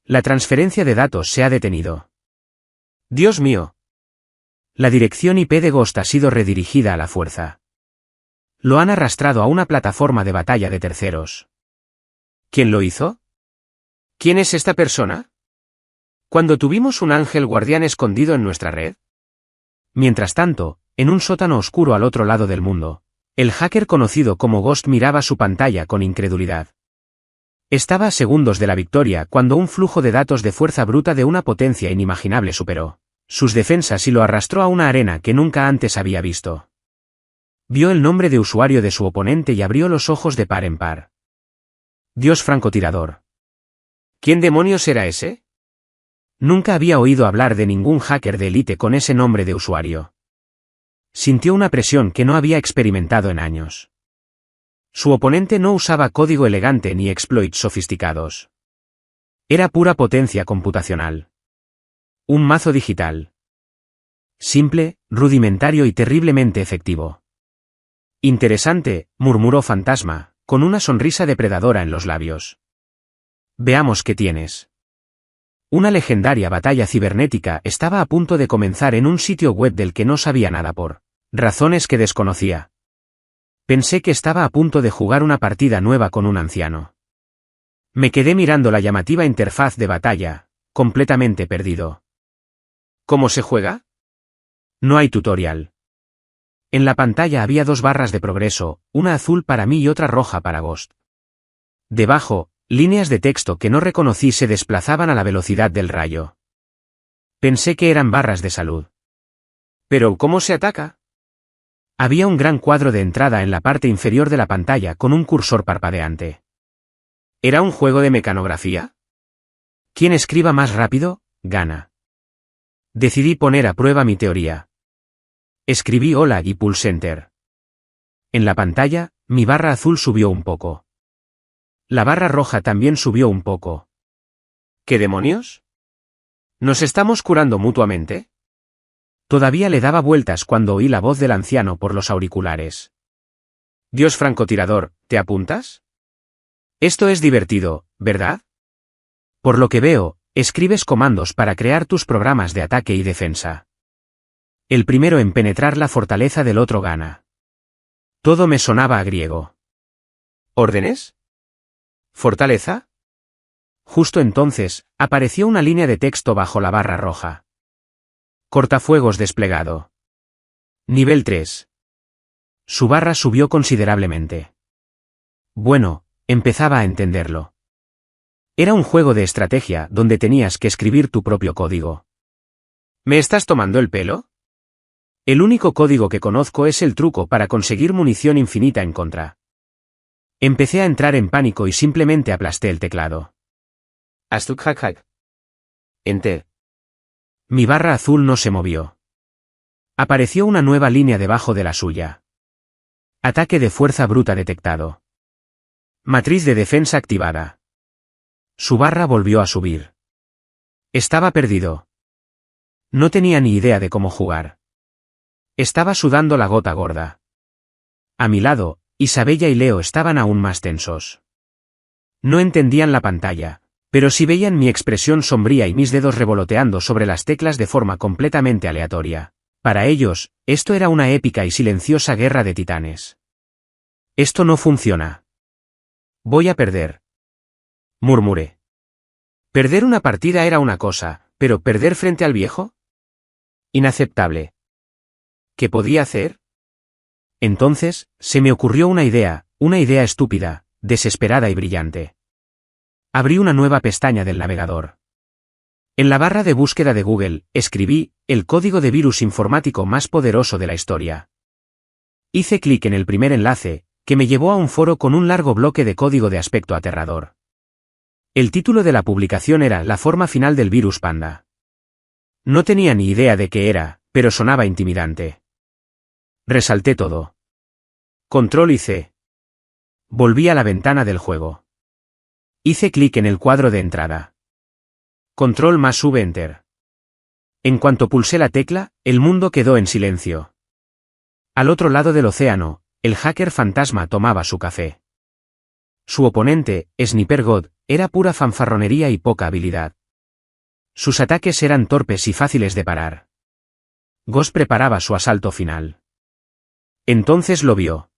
A: La transferencia de datos se ha detenido.
B: Dios mío.
A: La dirección IP de Ghost ha sido redirigida a la fuerza. Lo han arrastrado a una plataforma de batalla de terceros.
B: ¿Quién lo hizo? ¿Quién es esta persona? ¿Cuándo tuvimos un ángel guardián escondido en nuestra red?
A: Mientras tanto, en un sótano oscuro al otro lado del mundo, el hacker conocido como Ghost miraba su pantalla con incredulidad. Estaba a segundos de la victoria cuando un flujo de datos de fuerza bruta de una potencia inimaginable superó sus defensas y lo arrastró a una arena que nunca antes había visto. Vio el nombre de usuario de su oponente y abrió los ojos de par en par. Dios francotirador.
B: ¿Quién demonios era ese?
A: Nunca había oído hablar de ningún hacker de élite con ese nombre de usuario. Sintió una presión que no había experimentado en años. Su oponente no usaba código elegante ni exploits sofisticados. Era pura potencia computacional. Un mazo digital. Simple, rudimentario y terriblemente efectivo. Interesante, murmuró Fantasma, con una sonrisa depredadora en los labios. Veamos qué tienes. Una legendaria batalla cibernética estaba a punto de comenzar en un sitio web del que no sabía nada por razones que desconocía. Pensé que estaba a punto de jugar una partida nueva con un anciano. Me quedé mirando la llamativa interfaz de batalla, completamente perdido. ¿Cómo se juega? No hay tutorial. En la pantalla había 2 barras de progreso, una azul para mí y otra roja para Ghost. Debajo, líneas de texto que no reconocí se desplazaban a la velocidad del rayo. Pensé que eran barras de salud. ¿Pero cómo se ataca? Había un gran cuadro de entrada en la parte inferior de la pantalla con un cursor parpadeante. ¿Era un juego de mecanografía? Quien escriba más rápido, gana. Decidí poner a prueba mi teoría. Escribí hola y pulsé enter. En la pantalla, mi barra azul subió un poco. La barra roja también subió un poco. ¿Qué demonios? ¿Nos estamos curando mutuamente? Todavía le daba vueltas cuando oí la voz del anciano por los auriculares. Dios francotirador, ¿te apuntas? Esto es divertido, ¿verdad? Por lo que veo, escribes comandos para crear tus programas de ataque y defensa. El primero en penetrar la fortaleza del otro gana. Todo me sonaba a griego. ¿Órdenes? ¿Fortaleza? Justo entonces, apareció una línea de texto bajo la barra roja. Cortafuegos desplegado. Nivel 3. Su barra subió considerablemente. Bueno, empezaba a entenderlo. Era un juego de estrategia donde tenías que escribir tu propio código. ¿Me estás tomando el pelo? El único código que conozco es el truco para conseguir munición infinita en contra. Empecé a entrar en pánico y simplemente aplasté el teclado. Enter. Mi barra azul no se movió. Apareció una nueva línea debajo de la suya. Ataque de fuerza bruta detectado. Matriz de defensa activada. Su barra volvió a subir. Estaba perdido. No tenía ni idea de cómo jugar. Estaba sudando la gota gorda. A mi lado, Isabella y Leo estaban aún más tensos. No entendían la pantalla, pero sí veían mi expresión sombría y mis dedos revoloteando sobre las teclas de forma completamente aleatoria. Para ellos, esto era una épica y silenciosa guerra de titanes. Esto no funciona. Voy a perder. Murmuré. Perder una partida era una cosa, pero ¿perder frente al viejo? Inaceptable. ¿Qué podía hacer? Entonces, se me ocurrió una idea estúpida, desesperada y brillante. Abrí una nueva pestaña del navegador. En la barra de búsqueda de Google, escribí, el código de virus informático más poderoso de la historia. Hice clic en el primer enlace, que me llevó a un foro con un largo bloque de código de aspecto aterrador. El título de la publicación era La forma final del virus Panda. No tenía ni idea de qué era, pero sonaba intimidante. Resalté todo. Control y C. Volví a la ventana del juego. Hice clic en el cuadro de entrada. Control más V Enter. En cuanto pulsé la tecla, el mundo quedó en silencio. Al otro lado del océano, el hacker fantasma tomaba su café. Su oponente, Sniper God, era pura fanfarronería y poca habilidad. Sus ataques eran torpes y fáciles de parar. Ghost preparaba su asalto final. Entonces lo vio.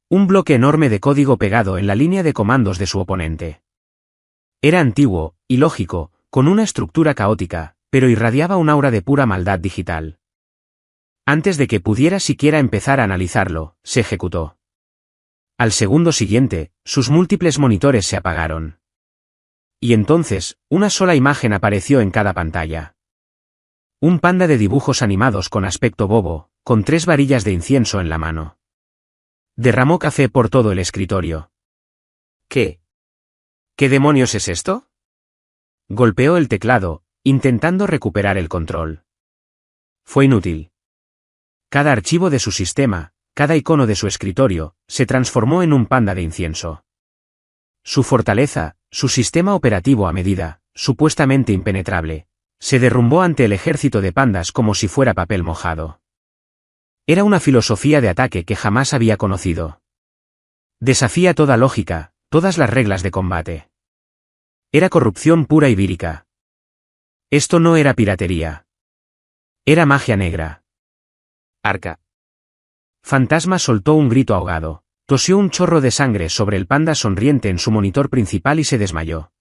A: Un bloque enorme de código pegado en la línea de comandos de su oponente. Era antiguo, ilógico, con una estructura caótica, pero irradiaba un aura de pura maldad digital. Antes de que pudiera siquiera empezar a analizarlo, se ejecutó. Al segundo siguiente, sus múltiples monitores se apagaron. Y entonces, una sola imagen apareció en cada pantalla. Un panda de dibujos animados con aspecto bobo, con 3 varillas de incienso en la mano. Derramó café por todo el escritorio. ¿Qué? ¿Qué demonios es esto? Golpeó el teclado, intentando recuperar el control. Fue inútil. Cada archivo de su sistema, cada icono de su escritorio, se transformó en un panda de incienso. Su fortaleza, su sistema operativo a medida, supuestamente impenetrable, Se derrumbó ante el ejército de pandas como si fuera papel mojado. Era una filosofía de ataque que jamás había conocido. Desafía toda lógica, todas las reglas de combate. Era corrupción pura y vírica. Esto no era piratería. Era magia negra. Arca. Fantasma soltó un grito ahogado, tosió un chorro de sangre sobre el panda sonriente en su monitor principal y se desmayó.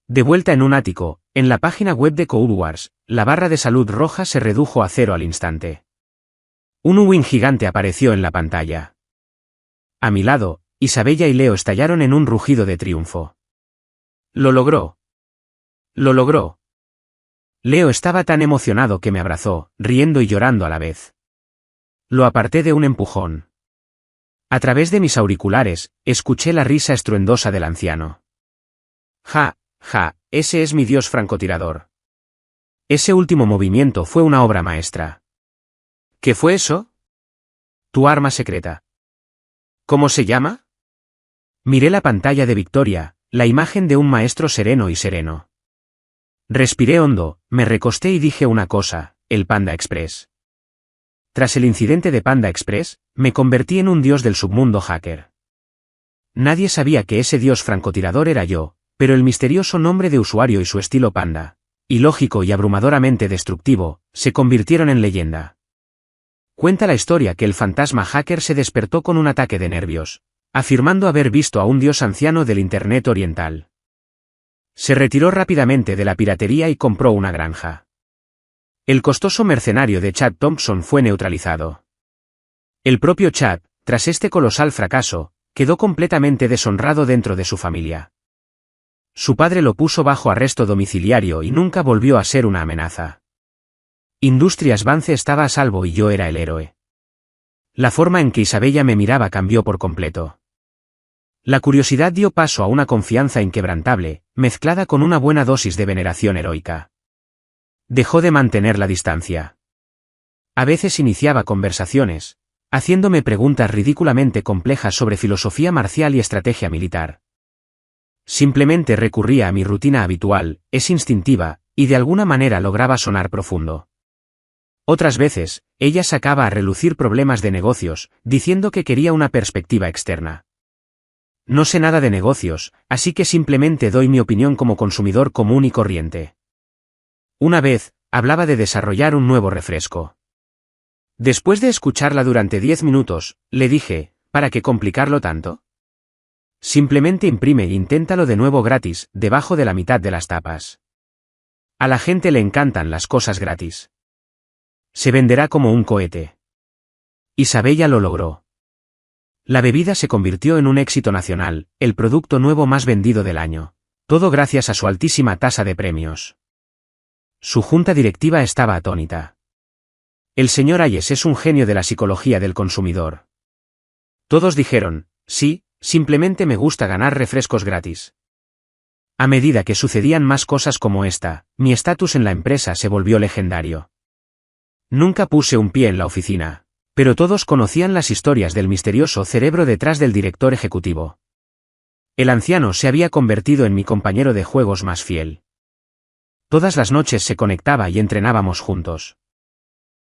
A: De vuelta en un ático, en la página web de Code Wars, la barra de salud roja se redujo a 0 al instante. Un Uwin gigante apareció en la pantalla. A mi lado, Isabella y Leo estallaron en un rugido de triunfo. Lo logró. Lo logró. Leo estaba tan emocionado que me abrazó, riendo y llorando a la vez. Lo aparté de un empujón. A través de mis auriculares, escuché la risa estruendosa del anciano. Ja, ja, ese es mi dios francotirador. Ese último movimiento fue una obra maestra. ¿Qué fue eso? Tu arma secreta. ¿Cómo se llama? Miré la pantalla de Victoria, la imagen de un maestro sereno y sereno. Respiré hondo, me recosté y dije una cosa, el Panda Express. Tras el incidente de Panda Express, me convertí en un dios del submundo hacker. Nadie sabía que ese dios francotirador era yo, pero el misterioso nombre de usuario y su estilo panda, ilógico y abrumadoramente destructivo, se convirtieron en leyenda. Cuenta la historia que el fantasma hacker se despertó con un ataque de nervios, afirmando haber visto a un dios anciano del Internet oriental. Se retiró rápidamente de la piratería y compró una granja. El costoso mercenario de Chad Thompson fue neutralizado. El propio Chad, tras este colosal fracaso, quedó completamente deshonrado dentro de su familia. Su padre lo puso bajo arresto domiciliario y nunca volvió a ser una amenaza. Industrias Vance estaba a salvo y yo era el héroe. La forma en que Isabella me miraba cambió por completo. La curiosidad dio paso a una confianza inquebrantable, mezclada con una buena dosis de veneración heroica. Dejó de mantener la distancia. A veces iniciaba conversaciones, haciéndome preguntas ridículamente complejas sobre filosofía marcial y estrategia militar. Simplemente recurría a mi rutina habitual, es instintiva, y de alguna manera lograba sonar profundo. Otras veces, ella sacaba a relucir problemas de negocios, diciendo que quería una perspectiva externa. No sé nada de negocios, así que simplemente doy mi opinión como consumidor común y corriente. Una vez, hablaba de desarrollar un nuevo refresco. Después de escucharla durante 10 minutos, le dije, ¿para qué complicarlo tanto? Simplemente imprime e inténtalo de nuevo gratis, debajo de la mitad de las tapas. A la gente le encantan las cosas gratis. Se venderá como un cohete. Isabella lo logró. La bebida se convirtió en un éxito nacional, el producto nuevo más vendido del año. Todo gracias a su altísima tasa de premios. Su junta directiva estaba atónita. El señor Ayes es un genio de la psicología del consumidor. Todos dijeron, sí, simplemente me gusta ganar refrescos gratis. A medida que sucedían más cosas como esta, mi estatus en la empresa se volvió legendario. Nunca puse un pie en la oficina. Pero todos conocían las historias del misterioso cerebro detrás del director ejecutivo. El anciano se había convertido en mi compañero de juegos más fiel. Todas las noches se conectaba y entrenábamos juntos.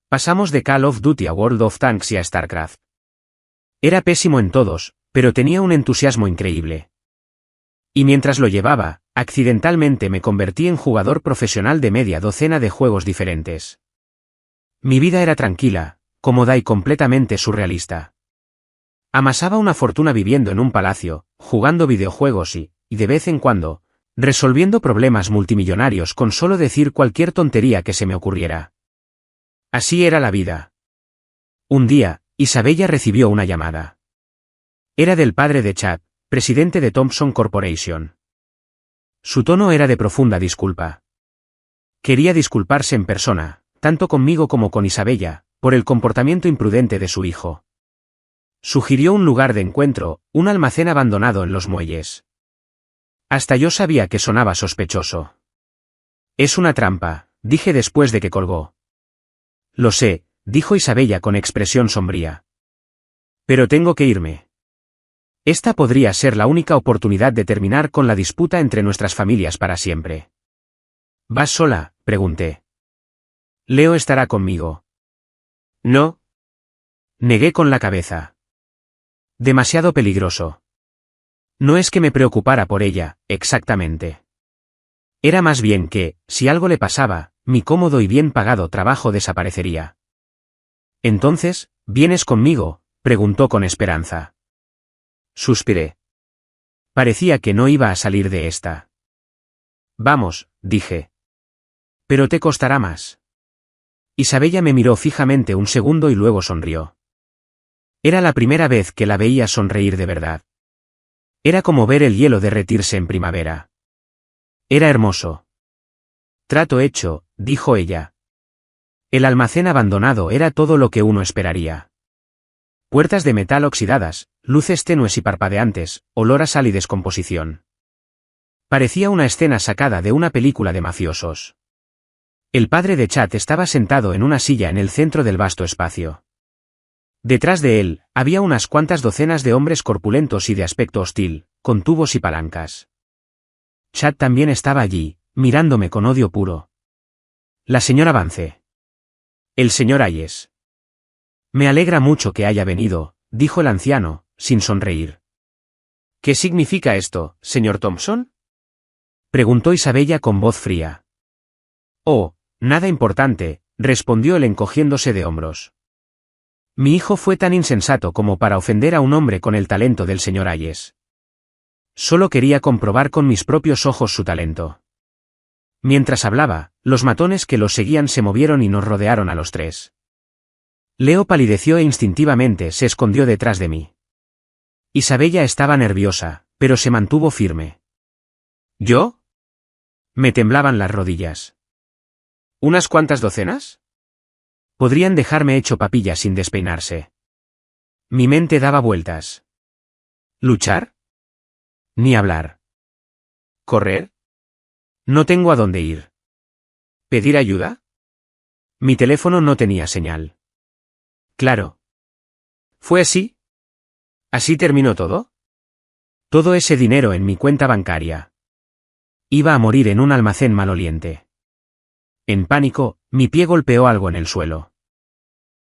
A: Pasamos de Call of Duty a World of Tanks y a StarCraft. Era pésimo en todos, pero tenía un entusiasmo increíble. Y mientras lo llevaba, accidentalmente me convertí en jugador profesional de media docena de juegos diferentes. Mi vida era tranquila, cómoda y completamente surrealista. Amasaba una fortuna viviendo en un palacio, jugando videojuegos y, de vez en cuando, resolviendo problemas multimillonarios con solo decir cualquier tontería que se me ocurriera. Así era la vida. Un día, Isabella recibió una llamada. Era del padre de Chad, presidente de Thompson Corporation. Su tono era de profunda disculpa. Quería disculparse en persona, tanto conmigo como con Isabella, por el comportamiento imprudente de su hijo. Sugirió un lugar de encuentro, un almacén abandonado en los muelles. Hasta yo sabía que sonaba sospechoso. Es una trampa, dije después de que colgó. Lo sé, dijo Isabella con expresión sombría. Pero tengo que irme. Esta podría ser la única oportunidad de terminar con la disputa entre nuestras familias para siempre. ¿Vas sola?, pregunté. Leo estará conmigo. No. Negué con la cabeza. Demasiado peligroso. No es que me preocupara por ella, exactamente. Era más bien que, si algo le pasaba, mi cómodo y bien pagado trabajo desaparecería. Entonces, ¿vienes conmigo?, preguntó con esperanza. Suspiré. Parecía que no iba a salir de esta. Vamos, dije. Pero te costará más. Isabella me miró fijamente un segundo y luego sonrió. Era la primera vez que la veía sonreír de verdad. Era como ver el hielo derretirse en primavera. Era hermoso. Trato hecho, dijo ella. El almacén abandonado era todo lo que uno esperaría. Puertas de metal oxidadas, luces tenues y parpadeantes, olor a sal y descomposición. Parecía una escena sacada de una película de mafiosos. El padre de Chad estaba sentado en una silla en el centro del vasto espacio. Detrás de él, había unas cuantas docenas de hombres corpulentos y de aspecto hostil, con tubos y palancas. Chad también estaba allí, mirándome con odio puro. La señora Vance. El señor Hayes. Me alegra mucho que haya venido, dijo el anciano, sin sonreír. ¿Qué significa esto, señor Thompson?, preguntó Isabella con voz fría. Oh, nada importante, respondió él encogiéndose de hombros. Mi hijo fue tan insensato como para ofender a un hombre con el talento del señor Hayes. Solo quería comprobar con mis propios ojos su talento. Mientras hablaba, los matones que los seguían se movieron y nos rodearon a los tres. Leo palideció e instintivamente se escondió detrás de mí. Isabella estaba nerviosa, pero se mantuvo firme. ¿Yo? Me temblaban las rodillas. ¿Unas cuantas docenas? Podrían dejarme hecho papilla sin despeinarse. Mi mente daba vueltas. ¿Luchar? Ni hablar. ¿Correr? No tengo a dónde ir. ¿Pedir ayuda? Mi teléfono no tenía señal. Claro. ¿Fue así? ¿Así terminó todo? Todo ese dinero en mi cuenta bancaria. Iba a morir en un almacén maloliente. En pánico, mi pie golpeó algo en el suelo.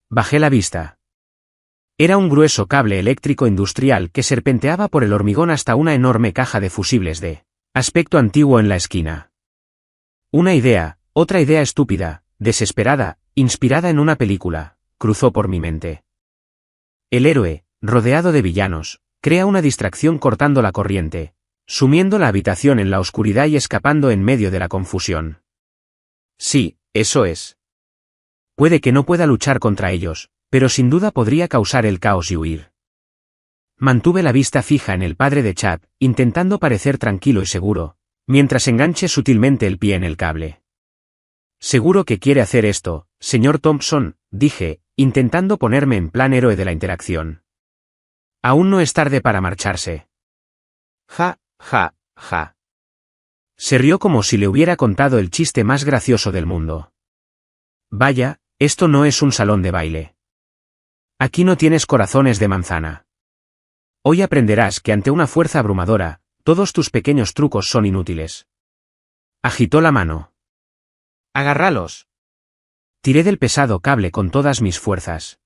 A: Bajé la vista. Era un grueso cable eléctrico industrial que serpenteaba por el hormigón hasta una enorme caja de fusibles de aspecto antiguo en la esquina. Una idea, otra idea estúpida, desesperada, inspirada en una película, cruzó por mi mente. El héroe, rodeado de villanos, crea una distracción cortando la corriente, sumiendo la habitación en la oscuridad y escapando en medio de la confusión. Sí, eso es. Puede que no pueda luchar contra ellos, pero sin duda podría causar el caos y huir. Mantuve la vista fija en el padre de Chad, intentando parecer tranquilo y seguro, mientras enganché sutilmente el pie en el cable. Seguro que quiere hacer esto, señor Thompson, dije, intentando ponerme en plan héroe de la interacción. Aún no es tarde para marcharse. Ja, ja, ja. Se rió como si le hubiera contado el chiste más gracioso del mundo. Vaya, esto no es un salón de baile. Aquí no tienes corazones de manzana. Hoy aprenderás que ante una fuerza abrumadora, todos tus pequeños trucos son inútiles. Agitó la mano. Agárralos. Tiré del pesado cable con todas mis fuerzas.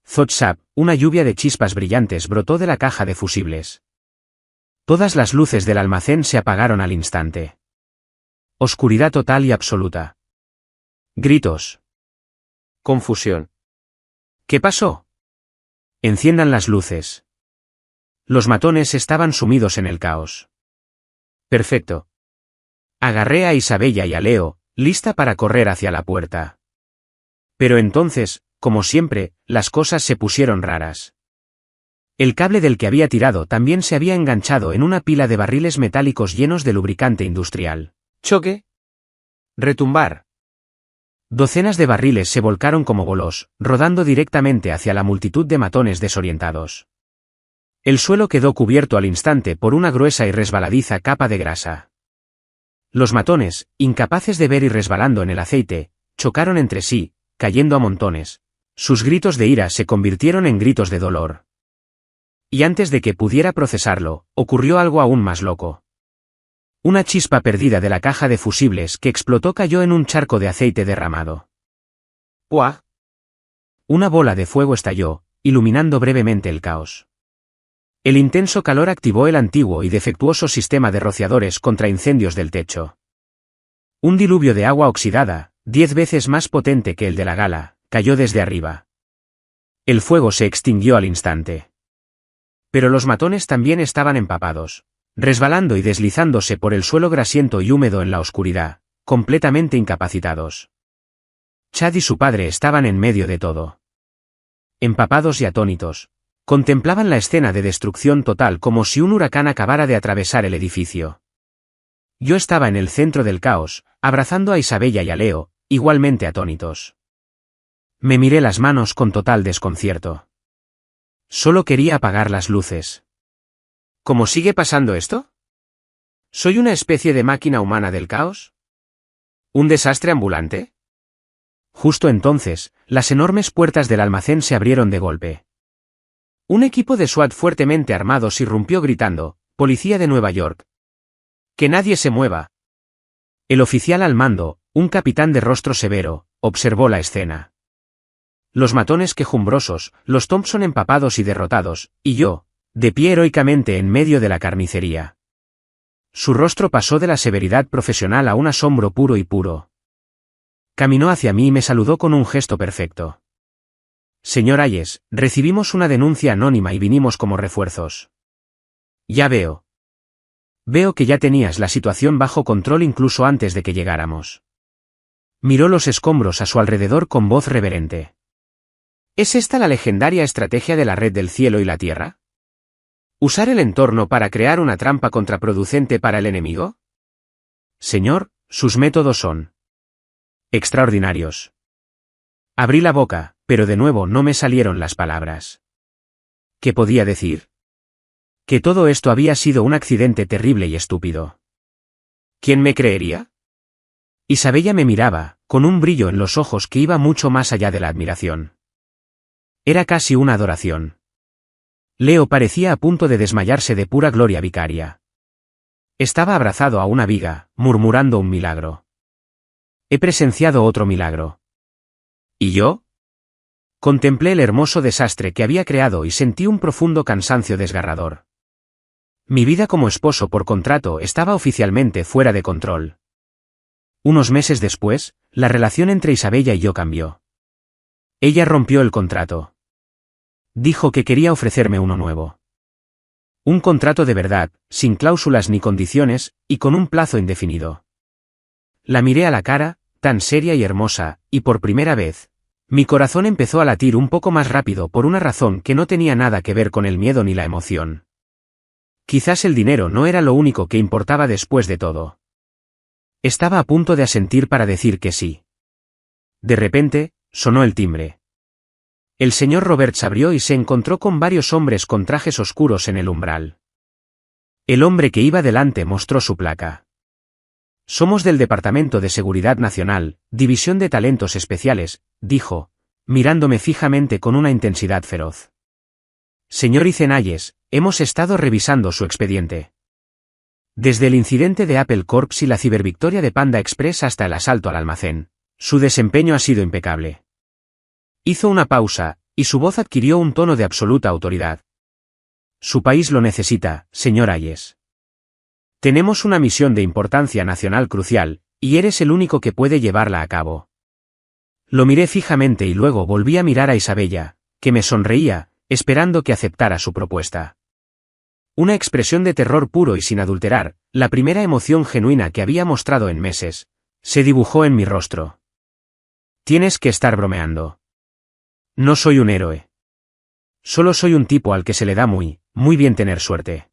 A: Zop-zap, una lluvia de chispas brillantes brotó de la caja de fusibles. Todas las luces del almacén se apagaron al instante. Oscuridad total y absoluta. Gritos. Confusión. ¿Qué pasó? Enciendan las luces. Los matones estaban sumidos en el caos. Perfecto. Agarré a Isabella y a Leo, lista para correr hacia la puerta. Pero entonces, como siempre, las cosas se pusieron raras. El cable del que había tirado también se había enganchado en una pila de barriles metálicos llenos de lubricante industrial. Choque. Retumbar. Docenas de barriles se volcaron como bolos, rodando directamente hacia la multitud de matones desorientados. El suelo quedó cubierto al instante por una gruesa y resbaladiza capa de grasa. Los matones, incapaces de ver y resbalando en el aceite, chocaron entre sí, cayendo a montones. Sus gritos de ira se convirtieron en gritos de dolor. Y antes de que pudiera procesarlo, ocurrió algo aún más loco. Una chispa perdida de la caja de fusibles que explotó cayó en un charco de aceite derramado. ¡Puah! Una bola de fuego estalló, iluminando brevemente el caos. El intenso calor activó el antiguo y defectuoso sistema de rociadores contra incendios del techo. Un diluvio de agua oxidada, 10 veces más potente que el de la gala, cayó desde arriba. El fuego se extinguió al instante. Pero los matones también estaban empapados, resbalando y deslizándose por el suelo grasiento y húmedo en la oscuridad, completamente incapacitados. Chad y su padre estaban en medio de todo. Empapados y atónitos, contemplaban la escena de destrucción total como si un huracán acabara de atravesar el edificio. Yo estaba en el centro del caos, abrazando a Isabella y a Leo, igualmente atónitos. Me miré las manos con total desconcierto. Solo quería apagar las luces. ¿Cómo sigue pasando esto? ¿Soy una especie de máquina humana del caos? ¿Un desastre ambulante? Justo entonces, las enormes puertas del almacén se abrieron de golpe. Un equipo de SWAT fuertemente armados irrumpió gritando: «Policía de Nueva York. ¡Que nadie se mueva!». El oficial al mando, un capitán de rostro severo, observó la escena. Los matones quejumbrosos, los Thompson empapados y derrotados, y yo, de pie heroicamente en medio de la carnicería. Su rostro pasó de la severidad profesional a un asombro puro y puro. Caminó hacia mí y me saludó con un gesto perfecto. «Señor Hayes, recibimos una denuncia anónima y vinimos como refuerzos». «Ya veo. Veo que ya tenías la situación bajo control incluso antes de que llegáramos». Miró los escombros a su alrededor con voz reverente. ¿Es esta la legendaria estrategia de la red del cielo y la tierra? ¿Usar el entorno para crear una trampa contraproducente para el enemigo? Señor, sus métodos son extraordinarios. Abrí la boca, pero de nuevo no me salieron las palabras. ¿Qué podía decir? Que todo esto había sido un accidente terrible y estúpido. ¿Quién me creería? Isabella me miraba, con un brillo en los ojos que iba mucho más allá de la admiración. Era casi una adoración. Leo parecía a punto de desmayarse de pura gloria vicaria. Estaba abrazado a una viga, murmurando un milagro. He presenciado otro milagro. ¿Y yo? Contemplé el hermoso desastre que había creado y sentí un profundo cansancio desgarrador. Mi vida como esposo por contrato estaba oficialmente fuera de control. Unos meses después, la relación entre Isabella y yo cambió. Ella rompió el contrato. Dijo que quería ofrecerme uno nuevo. Un contrato de verdad, sin cláusulas ni condiciones, y con un plazo indefinido. La miré a la cara, tan seria y hermosa, y por primera vez, mi corazón empezó a latir un poco más rápido por una razón que no tenía nada que ver con el miedo ni la emoción. Quizás el dinero no era lo único que importaba después de todo. Estaba a punto de asentir para decir que sí. De repente, sonó el timbre. El señor Roberts abrió y se encontró con varios hombres con trajes oscuros en el umbral. El hombre que iba delante mostró su placa. «Somos del Departamento de Seguridad Nacional, División de Talentos Especiales», dijo, mirándome fijamente con una intensidad feroz. «Señor Hayes, hemos estado revisando su expediente. Desde el incidente de Apple Corps y la cibervictoria de Panda Express hasta el asalto al almacén, su desempeño ha sido impecable». Hizo una pausa, y su voz adquirió un tono de absoluta autoridad. «Su país lo necesita, señor Hayes. Tenemos una misión de importancia nacional crucial, y eres el único que puede llevarla a cabo». Lo miré fijamente y luego volví a mirar a Isabella, que me sonreía, esperando que aceptara su propuesta. Una expresión de terror puro y sin adulterar, la primera emoción genuina que había mostrado en meses, se dibujó en mi rostro. «Tienes que estar bromeando. No soy un héroe. Solo soy un tipo al que se le da muy bien tener suerte».